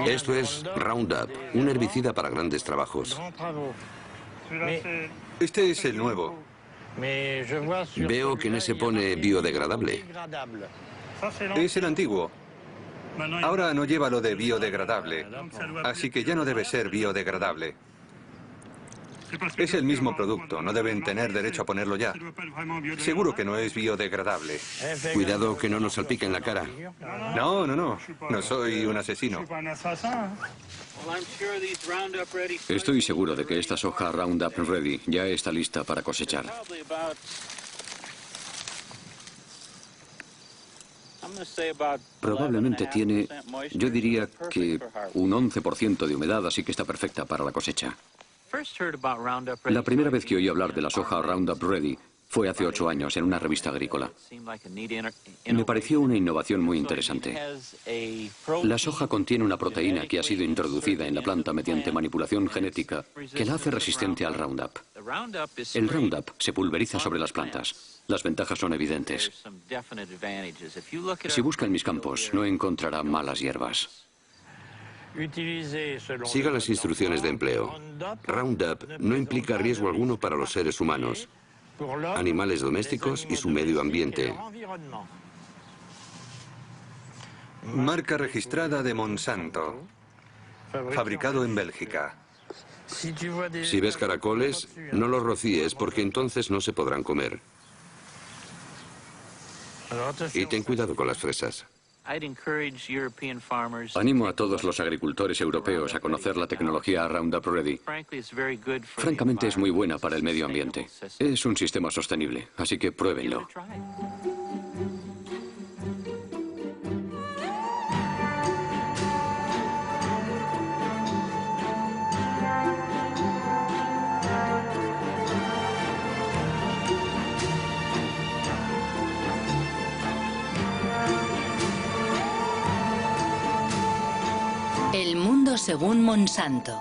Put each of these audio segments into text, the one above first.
Esto es Roundup, un herbicida para grandes trabajos. Este es el nuevo. Veo que en ese pone biodegradable. Es el antiguo. Ahora no lleva lo de biodegradable, así que ya no debe ser biodegradable. Es el mismo producto, no deben tener derecho a ponerlo ya. Seguro que no es biodegradable. Cuidado que no nos salpique en la cara. No, no, no. No soy un asesino. Estoy seguro de que esta soja Roundup Ready ya está lista para cosechar. Probablemente tiene, yo diría que un 11% de humedad, así que está perfecta para la cosecha. La primera vez que oí hablar de la soja Roundup Ready fue hace 8 años en una revista agrícola. Me pareció una innovación muy interesante. La soja contiene una proteína que ha sido introducida en la planta mediante manipulación genética que la hace resistente al Roundup. El Roundup se pulveriza sobre las plantas. Las ventajas son evidentes. Si busca en mis campos, no encontrará malas hierbas. Siga las instrucciones de empleo. Roundup no implica riesgo alguno para los seres humanos, animales domésticos y su medio ambiente. Marca registrada de Monsanto. Fabricado en Bélgica. Si ves caracoles, no los rocíes porque entonces no se podrán comer. Y ten cuidado con las fresas. Animo a todos los agricultores europeos a conocer la tecnología Roundup Ready. Francamente es muy buena para el medio ambiente. Es un sistema sostenible, así que pruébenlo. El mundo según Monsanto.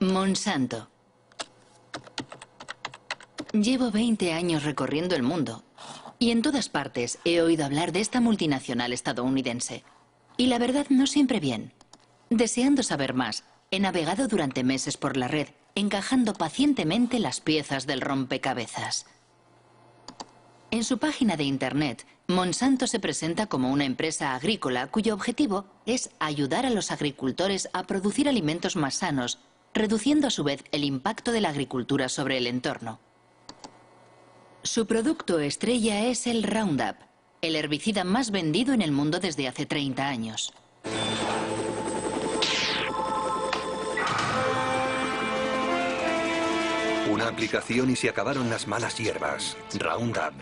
Monsanto. Llevo 20 años recorriendo el mundo y en todas partes he oído hablar de esta multinacional estadounidense. Y la verdad no siempre bien. Deseando saber más, he navegado durante meses por la red, encajando pacientemente las piezas del rompecabezas. En su página de internet, Monsanto se presenta como una empresa agrícola cuyo objetivo es ayudar a los agricultores a producir alimentos más sanos, reduciendo a su vez el impacto de la agricultura sobre el entorno. Su producto estrella es el Roundup, el herbicida más vendido en el mundo desde hace 30 años. Una aplicación y se acabaron las malas hierbas. Roundup.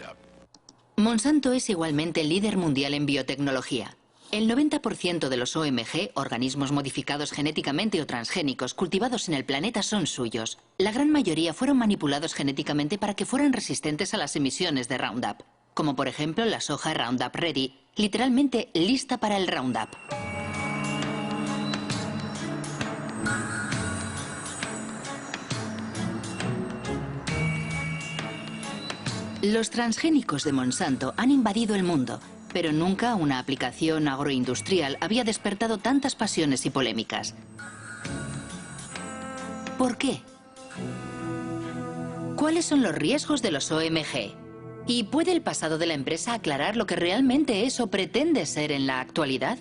Monsanto es igualmente líder mundial en biotecnología. El 90% de los OMG, organismos modificados genéticamente o transgénicos cultivados en el planeta, son suyos. La gran mayoría fueron manipulados genéticamente para que fueran resistentes a las emisiones de Roundup, como por ejemplo la soja Roundup Ready, literalmente lista para el Roundup. Los transgénicos de Monsanto han invadido el mundo, pero nunca una aplicación agroindustrial había despertado tantas pasiones y polémicas. ¿Por qué? ¿Cuáles son los riesgos de los OMG? ¿Y puede el pasado de la empresa aclarar lo que realmente es o pretende ser en la actualidad?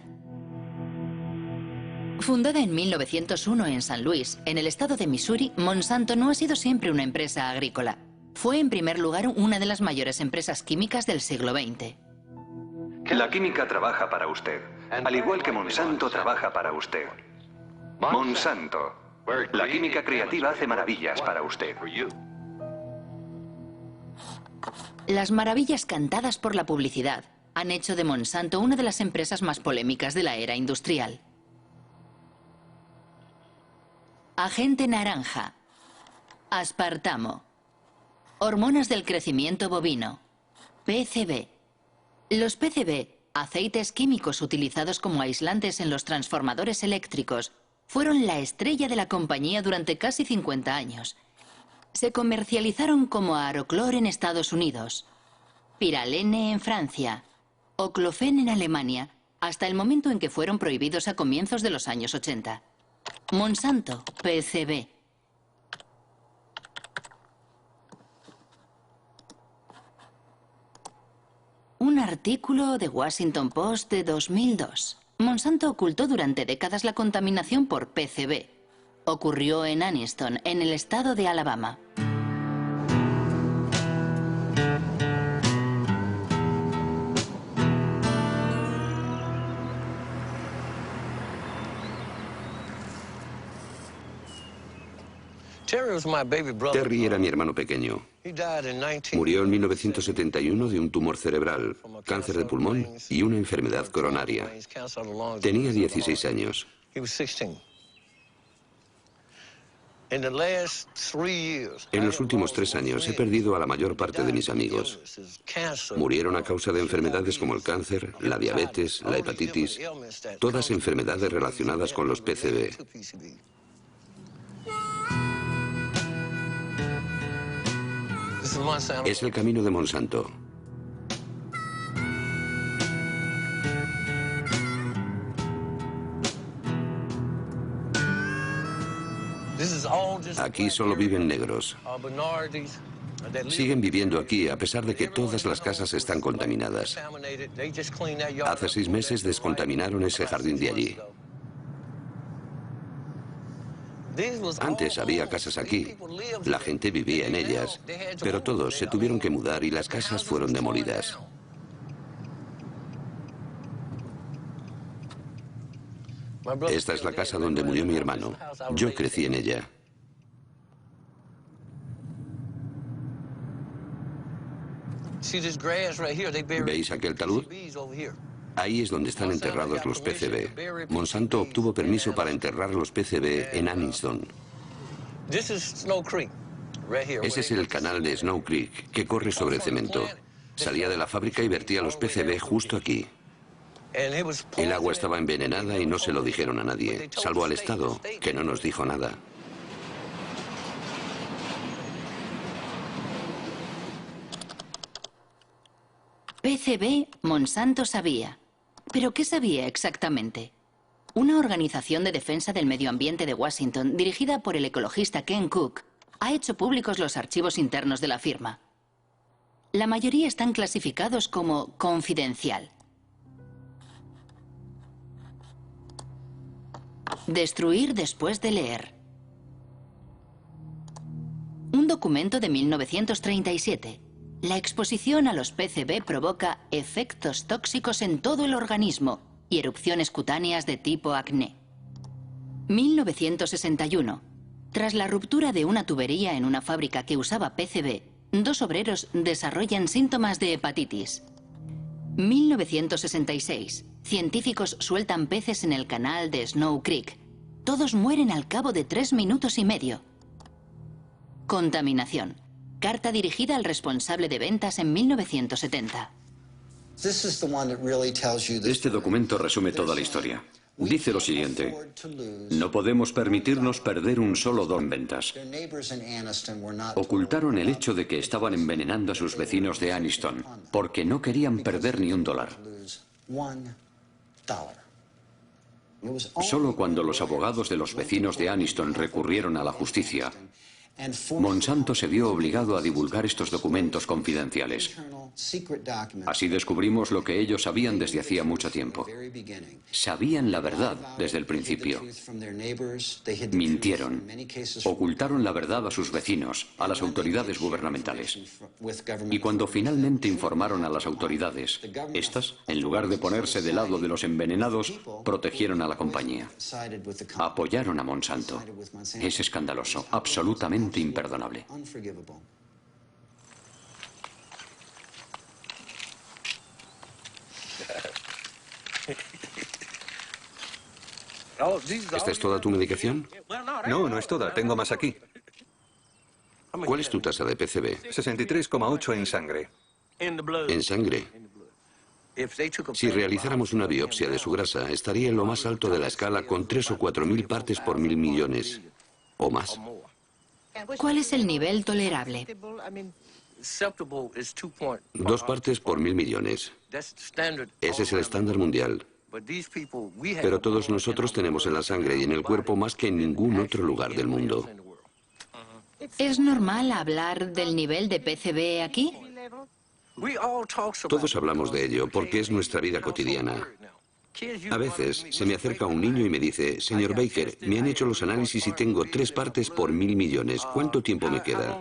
Fundada en 1901 en San Luis, en el estado de Missouri, Monsanto no ha sido siempre una empresa agrícola. Fue en primer lugar una de las mayores empresas químicas del siglo XX. La química trabaja para usted, al igual que Monsanto trabaja para usted. Monsanto. La química creativa hace maravillas para usted. Las maravillas cantadas por la publicidad han hecho de Monsanto una de las empresas más polémicas de la era industrial. Agente naranja, aspartamo, Hormonas del crecimiento bovino. PCB. Los PCB, aceites químicos utilizados como aislantes en los transformadores eléctricos, fueron la estrella de la compañía durante casi 50 años. Se comercializaron como Aeroclor en Estados Unidos, Pyralene en Francia, Oclofen en Alemania, hasta el momento en que fueron prohibidos a comienzos de los años 80. Monsanto, PCB. Un artículo de Washington Post de 2002. Monsanto ocultó durante décadas la contaminación por PCB. Ocurrió en Anniston, en el estado de Alabama. Terry era mi hermano pequeño. Murió en 1971 de un tumor cerebral, cáncer de pulmón y una enfermedad coronaria. Tenía 16 años. En los últimos 3 años he perdido a la mayor parte de mis amigos. Murieron a causa de enfermedades como el cáncer, la diabetes, la hepatitis, todas enfermedades relacionadas con los PCB. Es el camino de Monsanto. Aquí solo viven negros. Siguen viviendo aquí a pesar de que todas las casas están contaminadas. Hace 6 meses descontaminaron ese jardín de allí. Antes había casas aquí, la gente vivía en ellas, pero todos se tuvieron que mudar y las casas fueron demolidas. Esta es la casa donde murió mi hermano. Yo crecí en ella. ¿Veis aquel talud? Ahí es donde están enterrados los PCB. Monsanto obtuvo permiso para enterrar los PCB en Anniston. Ese es el canal de Snow Creek, que corre sobre cemento. Salía de la fábrica y vertía los PCB justo aquí. El agua estaba envenenada y no se lo dijeron a nadie, salvo al Estado, que no nos dijo nada. PCB, Monsanto sabía. ¿Pero qué sabía exactamente? Una organización de defensa del medio ambiente de Washington, dirigida por el ecologista Ken Cook, ha hecho públicos los archivos internos de la firma. La mayoría están clasificados como confidencial. Destruir después de leer. Un documento de 1937. La exposición a los PCB provoca efectos tóxicos en todo el organismo y erupciones cutáneas de tipo acné. 1961. Tras la ruptura de una tubería en una fábrica que usaba PCB, 2 obreros desarrollan síntomas de hepatitis. 1966. Científicos sueltan peces en el canal de Snow Creek. Todos mueren al cabo de 3 minutos y medio. Contaminación. Carta dirigida al responsable de ventas en 1970. Este documento resume toda la historia. Dice lo siguiente: no podemos permitirnos perder un solo don en ventas. Ocultaron el hecho de que estaban envenenando a sus vecinos de Anniston, porque no querían perder ni $1. Solo cuando los abogados de los vecinos de Anniston recurrieron a la justicia, Monsanto se vio obligado a divulgar estos documentos confidenciales. Así descubrimos lo que ellos sabían desde hacía mucho tiempo. Sabían la verdad desde el principio. Mintieron. Ocultaron la verdad a sus vecinos, a las autoridades gubernamentales. Y cuando finalmente informaron a las autoridades, estas, en lugar de ponerse del lado de los envenenados, protegieron a la compañía. Apoyaron a Monsanto. Es escandaloso, absolutamente imperdonable. ¿Esta es toda tu medicación? No, no es toda. Tengo más aquí. ¿Cuál es tu tasa de PCB? 63,8 en sangre. En sangre. Si realizáramos una biopsia de su grasa, estaría en lo más alto de la escala con 3 o 4 mil partes por 1000 millones. O más. ¿Cuál es el nivel tolerable? 2 partes por 1000 millones. Ese es el estándar mundial. Pero todos nosotros tenemos en la sangre y en el cuerpo más que en ningún otro lugar del mundo. ¿Es normal hablar del nivel de PCB aquí? Todos hablamos de ello porque es nuestra vida cotidiana. A veces se me acerca un niño y me dice, señor Baker, me han hecho los análisis y tengo 3 partes por 1000 millones. ¿Cuánto tiempo me queda?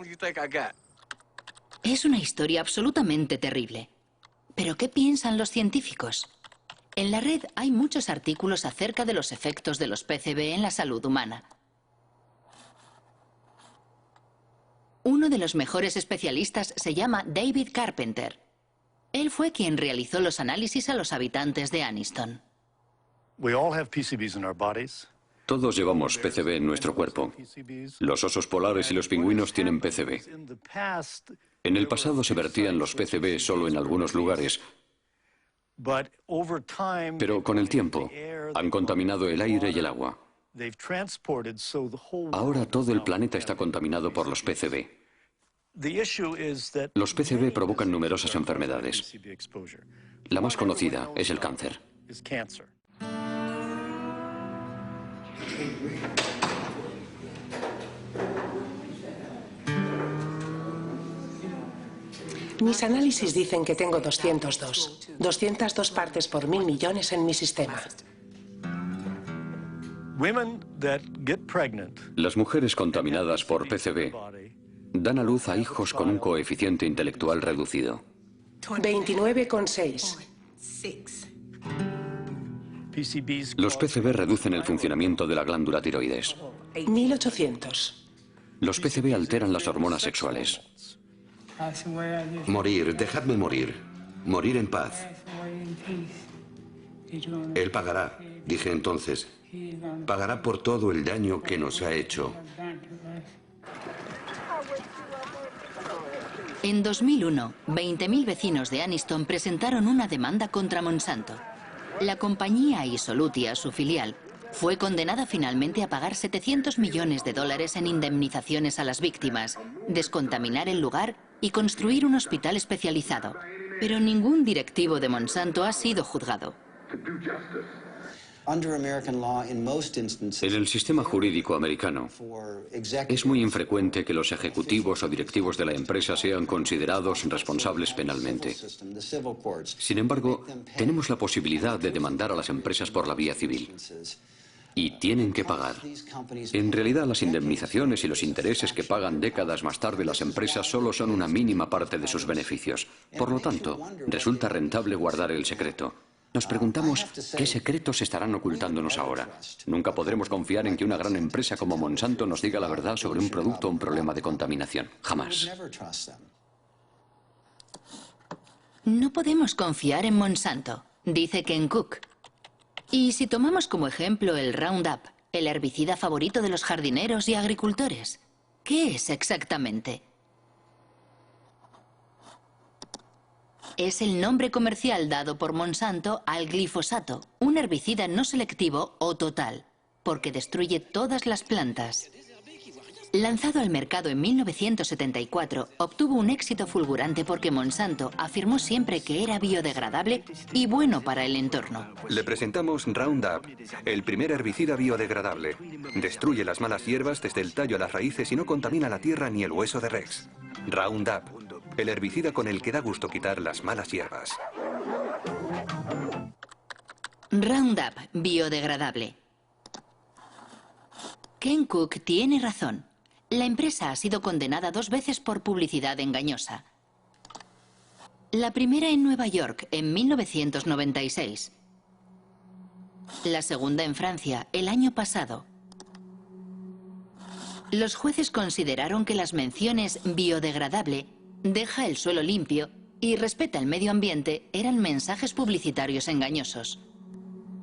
Es una historia absolutamente terrible. ¿Pero qué piensan los científicos? En la red hay muchos artículos acerca de los efectos de los PCB en la salud humana. Uno de los mejores especialistas se llama David Carpenter. Él fue quien realizó los análisis a los habitantes de Anniston. Todos llevamos PCB en nuestro cuerpo. Los osos polares y los pingüinos tienen PCB. En el pasado se vertían los PCB solo en algunos lugares, pero con el tiempo han contaminado el aire y el agua. Ahora todo el planeta está contaminado por los PCB. Los PCB provocan numerosas enfermedades. La más conocida es el cáncer. Mis análisis dicen que tengo 202 partes por 1000 millones en mi sistema. Las mujeres contaminadas por PCB dan a luz a hijos con un coeficiente intelectual reducido. 29,6. Los PCB reducen el funcionamiento de la glándula tiroides. 1800. Los PCB alteran las hormonas sexuales. Morir, dejadme morir. Morir en paz. Él pagará, dije entonces. Pagará por todo el daño que nos ha hecho. En 2001, 20.000 vecinos de Anniston presentaron una demanda contra Monsanto. La compañía Isolutia, su filial, fue condenada finalmente a pagar 700 millones de dólares en indemnizaciones a las víctimas, descontaminar el lugar y construir un hospital especializado. Pero ningún directivo de Monsanto ha sido juzgado. En el sistema jurídico americano, es muy infrecuente que los ejecutivos o directivos de la empresa sean considerados responsables penalmente. Sin embargo, tenemos la posibilidad de demandar a las empresas por la vía civil. Y tienen que pagar. En realidad, las indemnizaciones y los intereses que pagan décadas más tarde las empresas solo son una mínima parte de sus beneficios. Por lo tanto, resulta rentable guardar el secreto. Nos preguntamos qué secretos estarán ocultándonos ahora. Nunca podremos confiar en que una gran empresa como Monsanto nos diga la verdad sobre un producto o un problema de contaminación. Jamás. No podemos confiar en Monsanto, dice Ken Cook. Y si tomamos como ejemplo el Roundup, el herbicida favorito de los jardineros y agricultores, ¿qué es exactamente? Es el nombre comercial dado por Monsanto al glifosato, un herbicida no selectivo o total, porque destruye todas las plantas. Lanzado al mercado en 1974, obtuvo un éxito fulgurante porque Monsanto afirmó siempre que era biodegradable y bueno para el entorno. Le presentamos Roundup, el primer herbicida biodegradable. Destruye las malas hierbas desde el tallo a las raíces y no contamina la tierra ni el hueso de Rex. Roundup, el herbicida con el que da gusto quitar las malas hierbas. Roundup, biodegradable. Ken Cook tiene razón. La empresa ha sido condenada 2 veces por publicidad engañosa. La primera en Nueva York, en 1996. La segunda en Francia, el año pasado. Los jueces consideraron que las menciones biodegradable, deja el suelo limpio y respeta el medio ambiente eran mensajes publicitarios engañosos.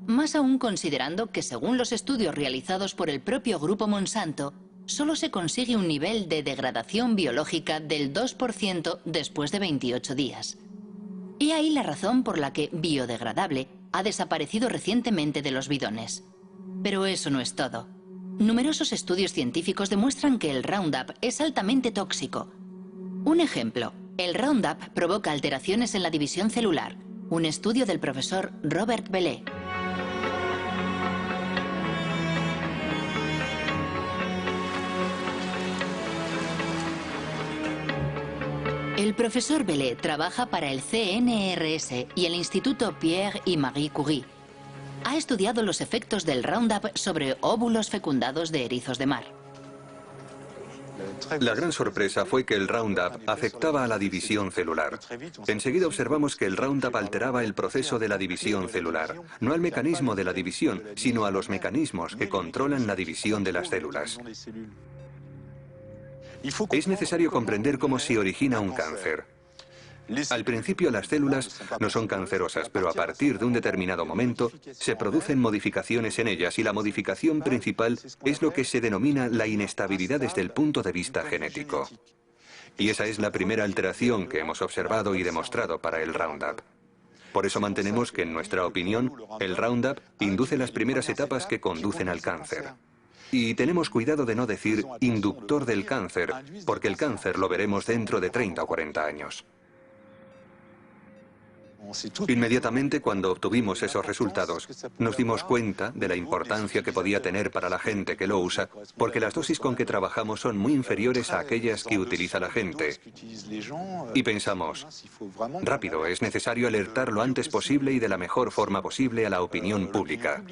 Más aún considerando que según los estudios realizados por el propio grupo Monsanto, solo se consigue un nivel de degradación biológica del 2% después de 28 días. He ahí la razón por la que biodegradable ha desaparecido recientemente de los bidones. Pero eso no es todo. Numerosos estudios científicos demuestran que el Roundup es altamente tóxico. Un ejemplo, el Roundup provoca alteraciones en la división celular. Un estudio del profesor Robert Bellet. El profesor Bellet trabaja para el CNRS y el Instituto Pierre y Marie Curie. Ha estudiado los efectos del Roundup sobre óvulos fecundados de erizos de mar. La gran sorpresa fue que el Roundup afectaba a la división celular. Enseguida observamos que el Roundup alteraba el proceso de la división celular, no al mecanismo de la división, sino a los mecanismos que controlan la división de las células. Es necesario comprender cómo se origina un cáncer. Al principio las células no son cancerosas, pero a partir de un determinado momento se producen modificaciones en ellas y la modificación principal es lo que se denomina la inestabilidad desde el punto de vista genético. Y esa es la primera alteración que hemos observado y demostrado para el Roundup. Por eso mantenemos que, en nuestra opinión, el Roundup induce las primeras etapas que conducen al cáncer. Y tenemos cuidado de no decir inductor del cáncer, porque el cáncer lo veremos dentro de 30 o 40 años. Inmediatamente cuando obtuvimos esos resultados, nos dimos cuenta de la importancia que podía tener para la gente que lo usa, porque las dosis con que trabajamos son muy inferiores a aquellas que utiliza la gente. Y pensamos, rápido, es necesario alertar lo antes posible y de la mejor forma posible a la opinión pública.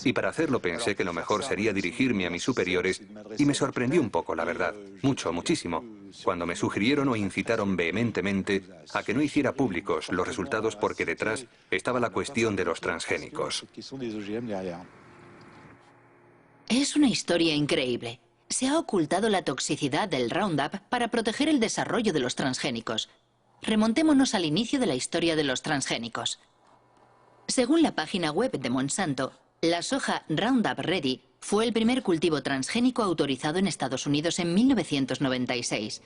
Y para hacerlo pensé que lo mejor sería dirigirme a mis superiores y me sorprendió un poco, la verdad, muchísimo, cuando me sugirieron o incitaron vehementemente a que no hiciera públicos los resultados porque detrás estaba la cuestión de los transgénicos. Es una historia increíble. Se ha ocultado la toxicidad del Roundup para proteger el desarrollo de los transgénicos. Remontémonos al inicio de la historia de los transgénicos. Según la página web de Monsanto, la soja Roundup Ready fue el primer cultivo transgénico autorizado en Estados Unidos en 1996.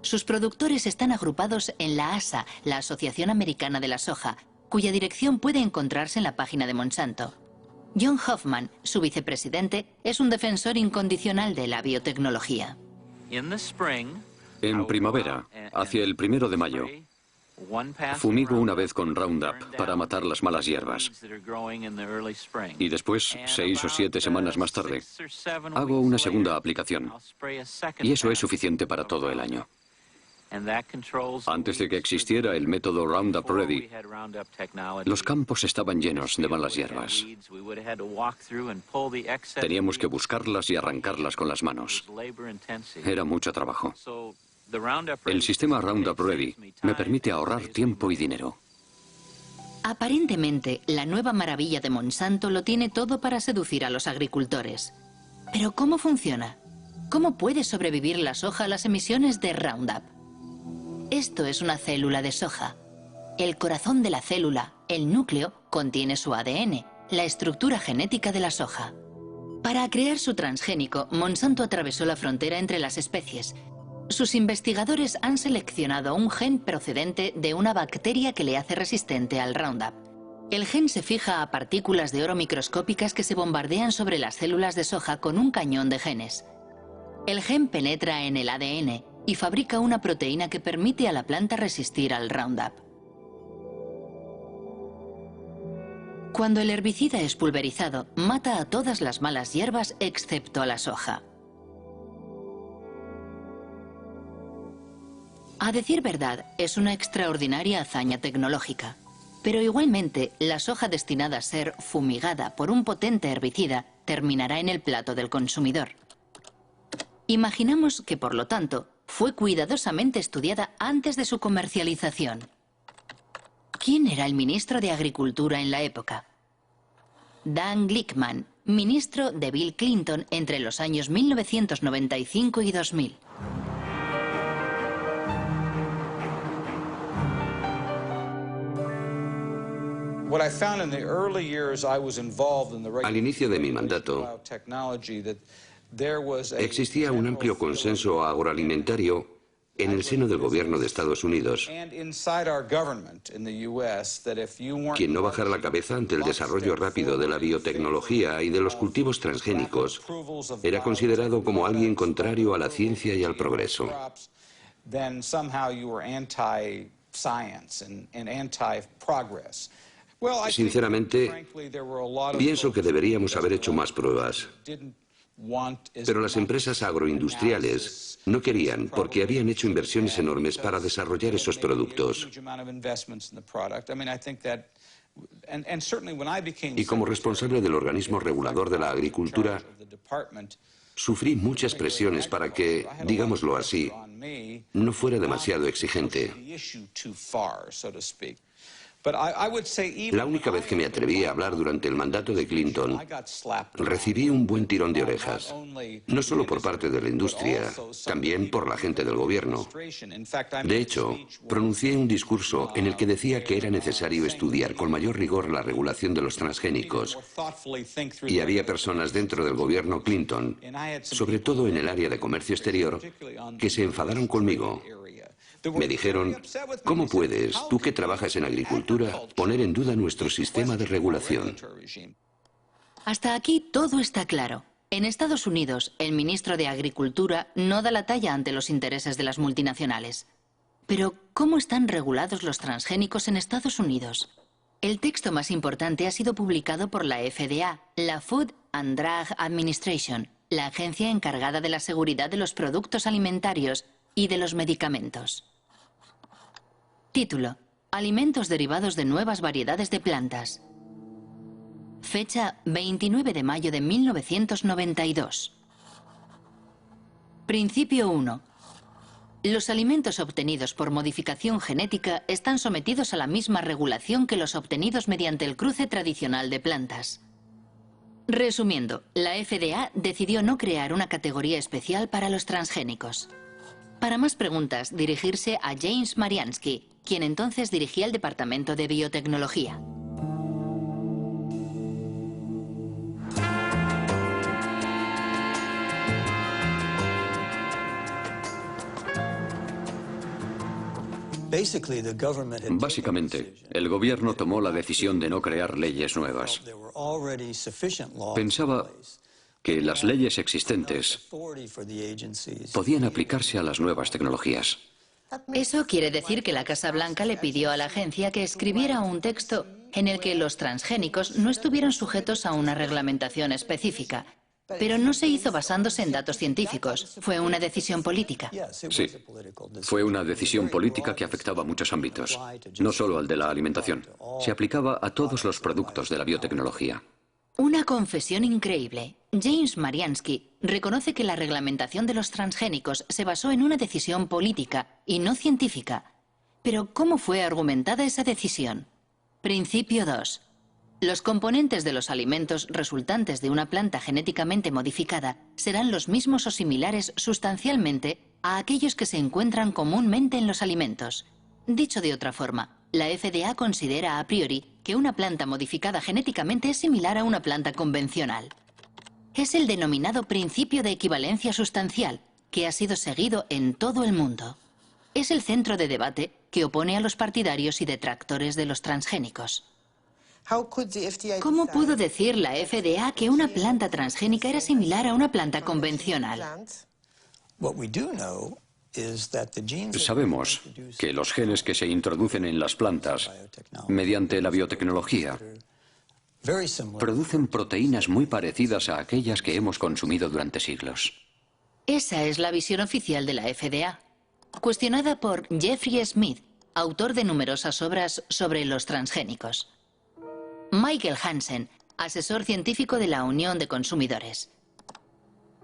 Sus productores están agrupados en la ASA, la Asociación Americana de la Soja, cuya dirección puede encontrarse en la página de Monsanto. John Hoffman, su vicepresidente, es un defensor incondicional de la biotecnología. En primavera, hacia el 1 de mayo, fumigo una vez con Roundup para matar las malas hierbas. Y después, 6 o 7 semanas más tarde, hago una segunda aplicación. Y eso es suficiente para todo el año. Antes de que existiera el método Roundup Ready, los campos estaban llenos de malas hierbas. Teníamos que buscarlas y arrancarlas con las manos. Era mucho trabajo. El sistema Roundup Ready me permite ahorrar tiempo y dinero. Aparentemente, la nueva maravilla de Monsanto lo tiene todo para seducir a los agricultores. Pero ¿cómo funciona? ¿Cómo puede sobrevivir la soja a las emisiones de Roundup? Esto es una célula de soja. El corazón de la célula, el núcleo, contiene su ADN, la estructura genética de la soja. Para crear su transgénico, Monsanto atravesó la frontera entre las especies. Sus investigadores han seleccionado un gen procedente de una bacteria que le hace resistente al Roundup. El gen se fija a partículas de oro microscópicas que se bombardean sobre las células de soja con un cañón de genes. El gen penetra en el ADN y fabrica una proteína que permite a la planta resistir al Roundup. Cuando el herbicida es pulverizado, mata a todas las malas hierbas excepto a la soja. A decir verdad, es una extraordinaria hazaña tecnológica. Pero igualmente, la soja destinada a ser fumigada por un potente herbicida terminará en el plato del consumidor. Imaginamos que, por lo tanto, fue cuidadosamente estudiada antes de su comercialización. ¿Quién era el ministro de Agricultura en la época? Dan Glickman, ministro de Bill Clinton entre los años 1995 y 2000. Al inicio de mi mandato, Existía un amplio consenso agroalimentario en el seno del gobierno de Estados Unidos. Quien no bajara la cabeza ante el desarrollo rápido de la biotecnología y de los cultivos transgénicos era considerado como alguien contrario a la ciencia y al progreso. Sinceramente, pienso que deberíamos haber hecho más pruebas. Pero las empresas agroindustriales no querían porque habían hecho inversiones enormes para desarrollar esos productos. Y como responsable del organismo regulador de la agricultura, sufrí muchas presiones para que, digámoslo así, no fuera demasiado exigente. La única vez que me atreví a hablar durante el mandato de Clinton, recibí un buen tirón de orejas, no solo por parte de la industria, también por la gente del gobierno. De hecho, pronuncié un discurso en el que decía que era necesario estudiar con mayor rigor la regulación de los transgénicos. Y había personas dentro del gobierno Clinton, sobre todo en el área de comercio exterior, que se enfadaron conmigo. Me dijeron, ¿cómo puedes, tú que trabajas en agricultura, poner en duda nuestro sistema de regulación? Hasta aquí todo está claro. En Estados Unidos, el ministro de Agricultura no da la talla ante los intereses de las multinacionales. Pero, ¿cómo están regulados los transgénicos en Estados Unidos? El texto más importante ha sido publicado por la FDA, la Food and Drug Administration, la agencia encargada de la seguridad de los productos alimentarios y de los medicamentos. Título: Alimentos derivados de nuevas variedades de plantas. Fecha: 29 de mayo de 1992. Principio 1. Los alimentos obtenidos por modificación genética están sometidos a la misma regulación que los obtenidos mediante el cruce tradicional de plantas. Resumiendo, la FDA decidió no crear una categoría especial para los transgénicos. Para más preguntas, dirigirse a James Mariansky, quien entonces dirigía el Departamento de Biotecnología. Básicamente, el gobierno tomó la decisión de no crear leyes nuevas. Pensaba que las leyes existentes podían aplicarse a las nuevas tecnologías. Eso quiere decir que la Casa Blanca le pidió a la agencia que escribiera un texto en el que los transgénicos no estuvieran sujetos a una reglamentación específica. Pero no se hizo basándose en datos científicos. Fue una decisión política. Sí, fue una decisión política que afectaba a muchos ámbitos, no solo al de la alimentación. Se aplicaba a todos los productos de la biotecnología. Una confesión increíble. James Mariansky reconoce que la reglamentación de los transgénicos se basó en una decisión política y no científica. Pero, ¿cómo fue argumentada esa decisión? Principio 2. Los componentes de los alimentos resultantes de una planta genéticamente modificada serán los mismos o similares sustancialmente a aquellos que se encuentran comúnmente en los alimentos. Dicho de otra forma, la FDA considera a priori que una planta modificada genéticamente es similar a una planta convencional. Es el denominado principio de equivalencia sustancial, que ha sido seguido en todo el mundo. Es el centro de debate que opone a los partidarios y detractores de los transgénicos. ¿Cómo pudo decir la FDA que una planta transgénica era similar a una planta convencional? Sabemos que los genes que se introducen en las plantas mediante la biotecnología producen proteínas muy parecidas a aquellas que hemos consumido durante siglos. Esa es la visión oficial de la FDA, cuestionada por Jeffrey Smith, autor de numerosas obras sobre los transgénicos. Michael Hansen, asesor científico de la Unión de Consumidores.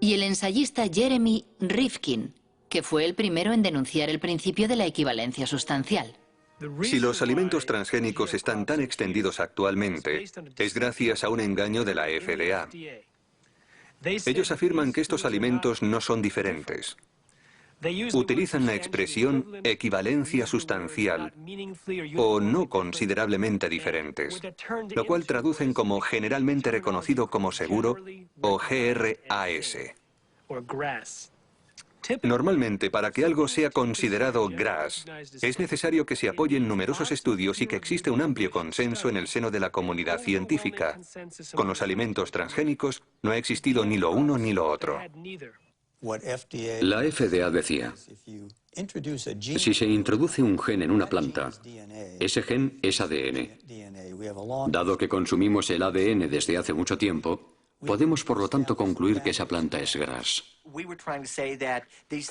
Y el ensayista Jeremy Rifkin, que fue el primero en denunciar el principio de la equivalencia sustancial. Si los alimentos transgénicos están tan extendidos actualmente, es gracias a un engaño de la FDA. Ellos afirman que estos alimentos no son diferentes. Utilizan la expresión equivalencia sustancial o no considerablemente diferentes, lo cual traducen como generalmente reconocido como seguro o GRAS. Normalmente, para que algo sea considerado GRAS, es necesario que se apoyen numerosos estudios y que existe un amplio consenso en el seno de la comunidad científica. Con los alimentos transgénicos no ha existido ni lo uno ni lo otro. La FDA decía, si se introduce un gen en una planta, ese gen es ADN. Dado que consumimos el ADN desde hace mucho tiempo, podemos por lo tanto concluir que esa planta es GRAS.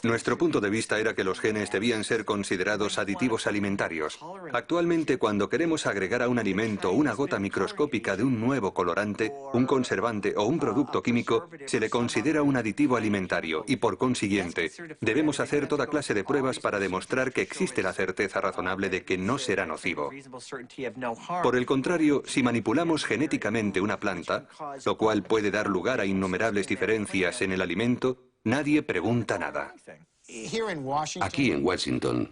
Nuestro punto de vista era que los genes debían ser considerados aditivos alimentarios. Actualmente, cuando queremos agregar a un alimento una gota microscópica de un nuevo colorante, un conservante o un producto químico, se le considera un aditivo alimentario y, por consiguiente, debemos hacer toda clase de pruebas para demostrar que existe la certeza razonable de que no será nocivo. Por el contrario, si manipulamos genéticamente una planta, lo cual puede dar lugar a innumerables diferencias en el alimento, nadie pregunta nada. Aquí en Washington,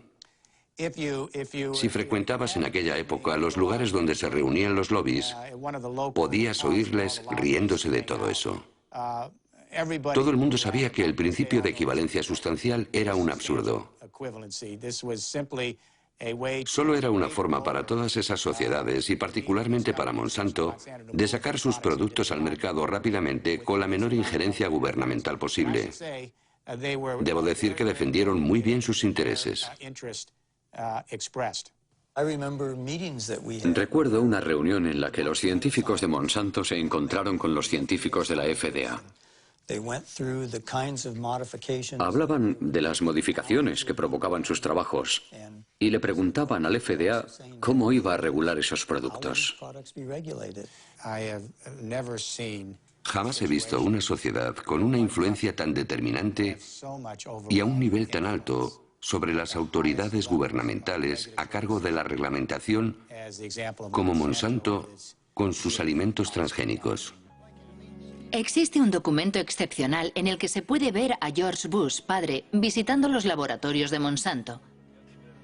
si frecuentabas en aquella época los lugares donde se reunían los lobbies, podías oírles riéndose de todo eso. Todo el mundo sabía que el principio de equivalencia sustancial era un absurdo. Solo era una forma para todas esas sociedades, y particularmente para Monsanto, de sacar sus productos al mercado rápidamente con la menor injerencia gubernamental posible. Debo decir que defendieron muy bien sus intereses. Recuerdo una reunión en la que los científicos de Monsanto se encontraron con los científicos de la FDA. Hablaban de las modificaciones que provocaban sus trabajos y le preguntaban al FDA cómo iba a regular esos productos. Jamás he visto una sociedad con una influencia tan determinante y a un nivel tan alto sobre las autoridades gubernamentales a cargo de la reglamentación como Monsanto con sus alimentos transgénicos. Existe un documento excepcional en el que se puede ver a George Bush, padre, visitando los laboratorios de Monsanto.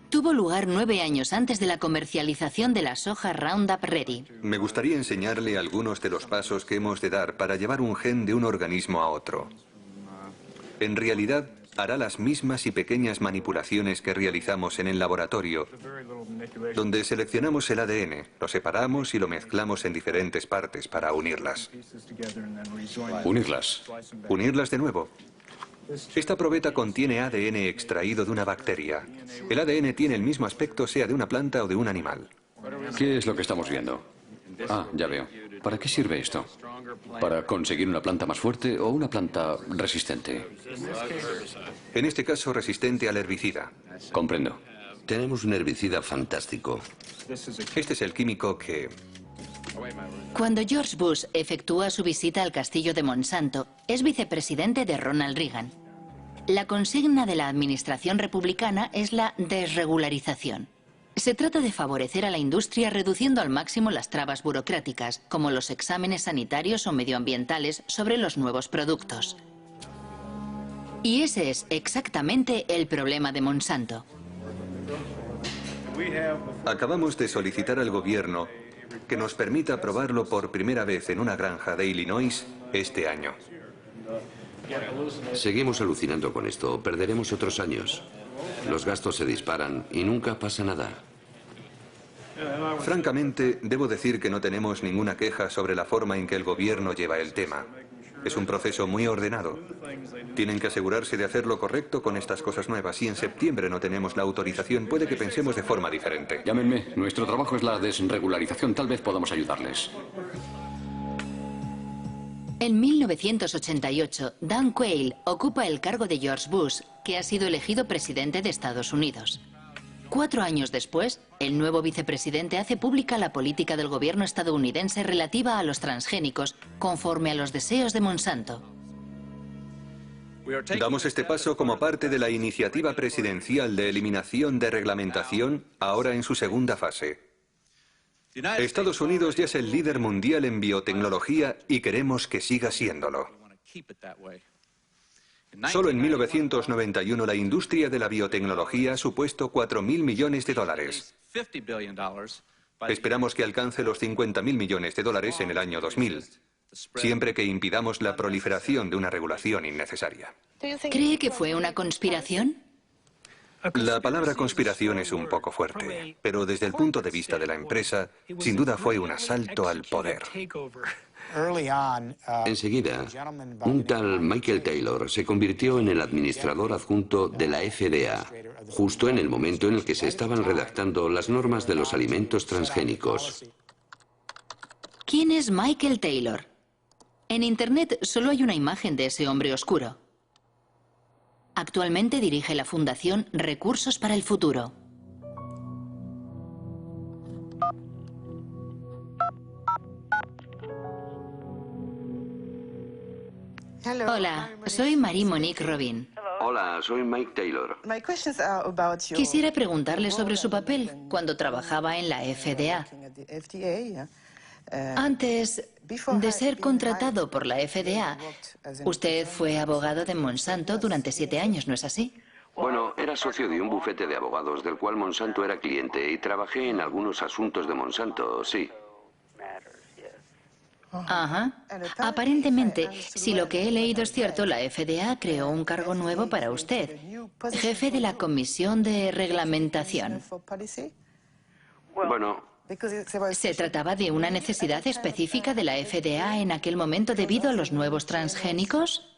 Tuvo lugar 9 años antes de la comercialización de la soja Roundup Ready. Me gustaría enseñarle algunos de los pasos que hemos de dar para llevar un gen de un organismo a otro. En realidad, hará las mismas y pequeñas manipulaciones que realizamos en el laboratorio, donde seleccionamos el ADN, lo separamos y lo mezclamos en diferentes partes para unirlas. ¿Unirlas? Unirlas de nuevo. Esta probeta contiene ADN extraído de una bacteria. El ADN tiene el mismo aspecto sea de una planta o de un animal. ¿Qué es lo que estamos viendo? Ah, ya veo. ¿Para qué sirve esto? ¿Para conseguir una planta más fuerte o una planta resistente? En este caso, resistente al herbicida. Comprendo. Tenemos un herbicida fantástico. Este es el químico que... Cuando George Bush efectúa su visita al castillo de Monsanto, es vicepresidente de Ronald Reagan. La consigna de la administración republicana es la desregularización. Se trata de favorecer a la industria reduciendo al máximo las trabas burocráticas, como los exámenes sanitarios o medioambientales sobre los nuevos productos. Y ese es exactamente el problema de Monsanto. Acabamos de solicitar al gobierno que nos permita probarlo por primera vez en una granja de Illinois este año. Seguimos alucinando con esto. Perderemos otros años. Los gastos se disparan y nunca pasa nada. Francamente, debo decir que no tenemos ninguna queja sobre la forma en que el gobierno lleva el tema. Es un proceso muy ordenado. Tienen que asegurarse de hacer lo correcto con estas cosas nuevas. Si en septiembre no tenemos la autorización, puede que pensemos de forma diferente. Llámenme. Nuestro trabajo es la desregularización. Tal vez podamos ayudarles. En 1988, Dan Quayle ocupa el cargo de George Bush, que ha sido elegido presidente de Estados Unidos. 4 años después, el nuevo vicepresidente hace pública la política del gobierno estadounidense relativa a los transgénicos, conforme a los deseos de Monsanto. Damos este paso como parte de la iniciativa presidencial de eliminación de reglamentación, ahora en su segunda fase. Estados Unidos ya es el líder mundial en biotecnología y queremos que siga siéndolo. Solo en 1991 la industria de la biotecnología ha supuesto $4.000 millones. Esperamos que alcance los $50.000 millones en el año 2000. siempre que impidamos la proliferación de una regulación innecesaria. ¿Cree que fue una conspiración? La palabra conspiración es un poco fuerte, pero desde el punto de vista de la empresa, sin duda fue un asalto al poder. Enseguida, un tal Michael Taylor se convirtió en el administrador adjunto de la FDA, justo en el momento en el que se estaban redactando las normas de los alimentos transgénicos. ¿Quién es Michael Taylor? En Internet solo hay una imagen de ese hombre oscuro. Actualmente dirige la Fundación Recursos para el Futuro. Hola, soy Marie-Monique Robin. Hola, soy Mike Taylor. Quisiera preguntarle sobre su papel cuando trabajaba en la FDA. Antes de ser contratado por la FDA, usted fue abogado de Monsanto durante 7 años, ¿no es así? Bueno, era socio de un bufete de abogados del cual Monsanto era cliente y trabajé en algunos asuntos de Monsanto, sí. Ajá. Aparentemente, si lo que he leído es cierto, la FDA creó un cargo nuevo para usted, jefe de la Comisión de Reglamentación. Bueno, ¿Se trataba de una necesidad específica de la FDA en aquel momento debido a los nuevos transgénicos?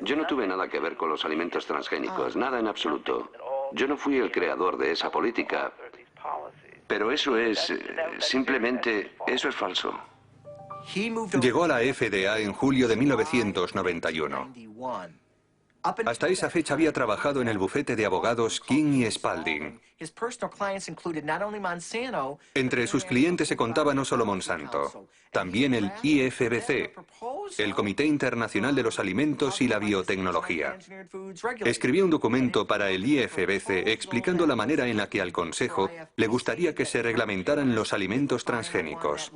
yo no tuve nada que ver con los alimentos transgénicos, nada en absoluto. Yo no fui el creador de esa política, pero eso es, simplemente, eso es falso. Llegó a la FDA en julio de 1991. Hasta esa fecha había trabajado en el bufete de abogados King y Spalding. Entre sus clientes se contaba no solo Monsanto, también el IFBC, el Comité Internacional de los Alimentos y la Biotecnología. Escribió un documento para el IFBC explicando la manera en la que al Consejo le gustaría que se reglamentaran los alimentos transgénicos.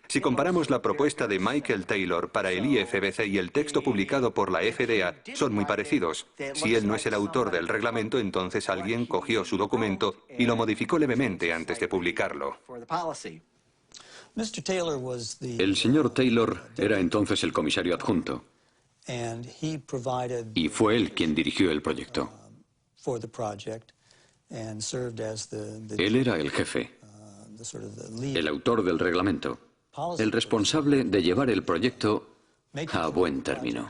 Si comparamos la propuesta de Michael Taylor para el IFBC y el texto publicado por la FDA, son muy parecidos. Si él no es el autor del reglamento, entonces alguien cogió su documento y lo modificó levemente antes de publicarlo. El señor Taylor era entonces el comisario adjunto y fue él quien dirigió el proyecto. Él era el jefe, el autor del reglamento, el responsable de llevar el proyecto a buen término.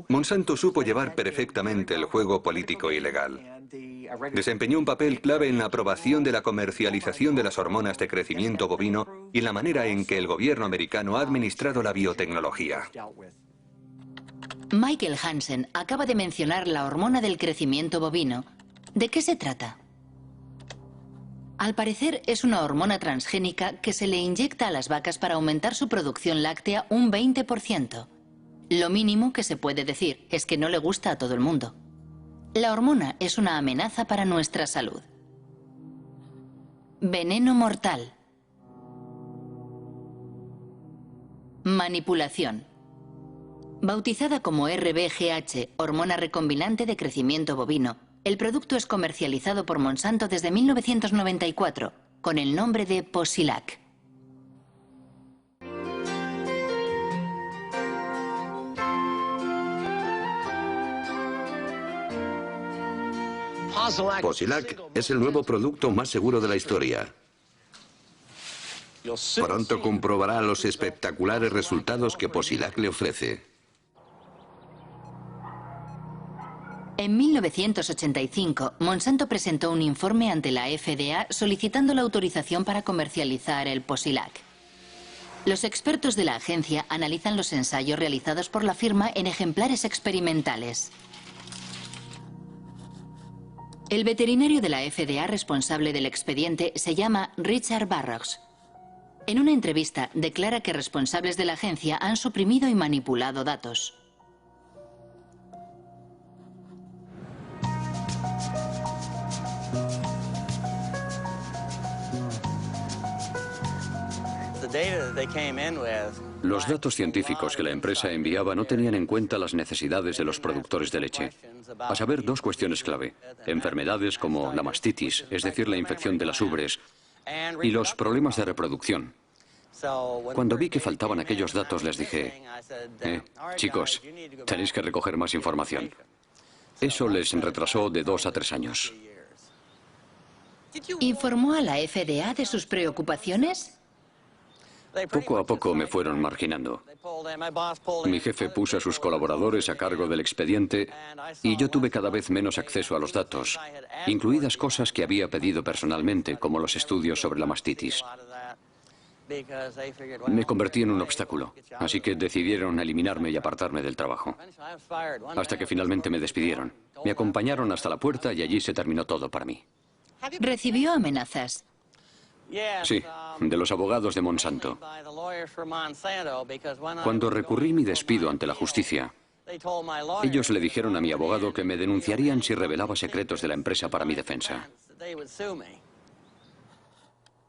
Monsanto supo llevar perfectamente el juego político y legal. Desempeñó un papel clave en la aprobación de la comercialización de las hormonas de crecimiento bovino y en la manera en que el gobierno americano ha administrado la biotecnología. Michael Hansen acaba de mencionar la hormona del crecimiento bovino. ¿De qué se trata? Al parecer es una hormona transgénica que se le inyecta a las vacas para aumentar su producción láctea un 20%. Lo mínimo que se puede decir es que no le gusta a todo el mundo. La hormona es una amenaza para nuestra salud. Veneno mortal. Manipulación. Bautizada como RBGH, hormona recombinante de crecimiento bovino, el producto es comercializado por Monsanto desde 1994 con el nombre de Posilac. Posilac es el nuevo producto más seguro de la historia. Pronto comprobará los espectaculares resultados que Posilac le ofrece. En 1985, Monsanto presentó un informe ante la FDA solicitando la autorización para comercializar el Posilac. Los expertos de la agencia analizan los ensayos realizados por la firma en ejemplares experimentales. El veterinario de la FDA responsable del expediente se llama Richard Barrocks. En una entrevista declara que responsables de la agencia han suprimido y manipulado datos. Los datos científicos que la empresa enviaba no tenían en cuenta las necesidades de los productores de leche. A saber, 2 cuestiones clave. Enfermedades como la mastitis, es decir, la infección de las ubres, y los problemas de reproducción. Cuando vi que faltaban aquellos datos, les dije, chicos, tenéis que recoger más información. Eso les retrasó de 2 a 3 años. ¿Informó a la FDA de sus preocupaciones? Poco a poco me fueron marginando. Mi jefe puso a sus colaboradores a cargo del expediente y yo tuve cada vez menos acceso a los datos, incluidas cosas que había pedido personalmente, como los estudios sobre la mastitis. Me convertí en un obstáculo, así que decidieron eliminarme y apartarme del trabajo. Hasta que finalmente me despidieron. Me acompañaron hasta la puerta y allí se terminó todo para mí. ¿Recibió amenazas? Sí, de los abogados de Monsanto. Cuando recurrí mi despido ante la justicia, ellos le dijeron a mi abogado que me denunciarían si revelaba secretos de la empresa para mi defensa.